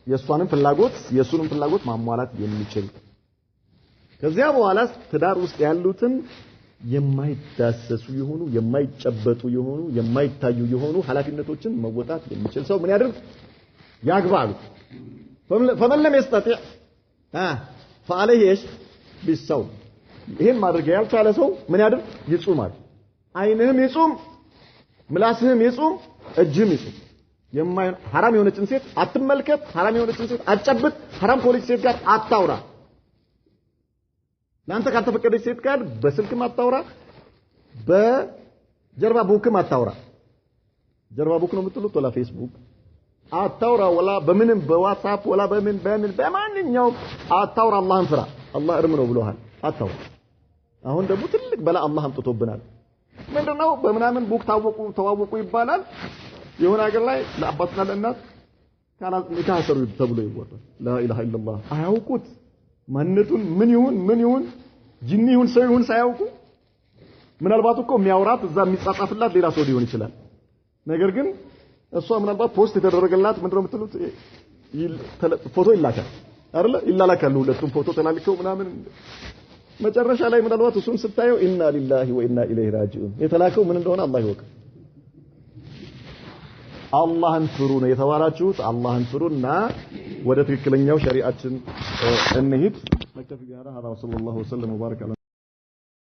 የሷንም ፍላጎት የሱንም ፍላጎት ማሟላት የሚችል ከዚያ በኋላስ ትዳር ውስጥ ያሉትን የማይዳሰሱ የሆኑ የማይጨበጡ የሆኑ የማይታዩ የሆኑ ኃላፊነቶችን መወጣት የሚችል ሰው ምን ያድርግ ያግባሉ فمن لم يستطيع فعليه ايش بالصوم ይሄን ማድረግ ያልቻለ ሰው ምን ያድርግ ይጾማል አይንህም ይጾም ምላስህም ይጾም እጅህም ይጾም ሐራም የሆነችን ሴት አትመልከት ሐራም የሆነችን ሴት አትጨብጥ ሐራም ከሆነች ሴት ጋር አታውራ ላንተ ካልተፈቀደች ሴት ጋር በስልክም አታውራ በጀርባ ቡክም አታውራ ጀርባ ቡክ ነው የምትሉት ወላ ፌስቡክ አታውራ ወላ በምንም በዋትስአፕ ወላ በማንኛው አታውራ አላህን ፍራ አላህ እርም ነው ብሎሃል አታውራ አሁን ደግሞ ትልቅ በላ አላህ አምጥቶብናል ምንድነው በመናምን ቡክ ተዋወቁ ይባላል የሆነ ሀገር ላይ ለአባትና ለእናት ካላ ንካሰሩ ተብሎ ይወራል ላ ኢላሃ ኢላላህ አያውቁት ማንነቱን ምን ይሁን ጂኒ ይሁን ሰው ይሁን ሳያውቁ ምናልባት እኮ የሚያወራት እዛ የሚጻጻፍላት ሌላ ሰው ሊሆን ይችላል ነገር ግን እሷ ምናልባት ፖስት የተደረገላት ምንድነው የምትሉት ፎቶ ይላካል አይደል ይላላካሉ ሁለቱም ፎቶ ተላልከው ምናምን መጨረሻ ላይ ምናልባት እሱን ስታየው ኢና ሊላሂ ወኢና ኢለይሂ ራጂኡን የተላከው ምን እንደሆነ አላህ ይወቅ አላህን ፍሩ ነው የተባላችሁት አላህን ፍሩና ወደ ትክክለኛው ሸሪዓችን እንሂድ መክተፊ ጋራ ሀዳ ወሰለላሁ ዐለይሂ ወሰለም ወባረከ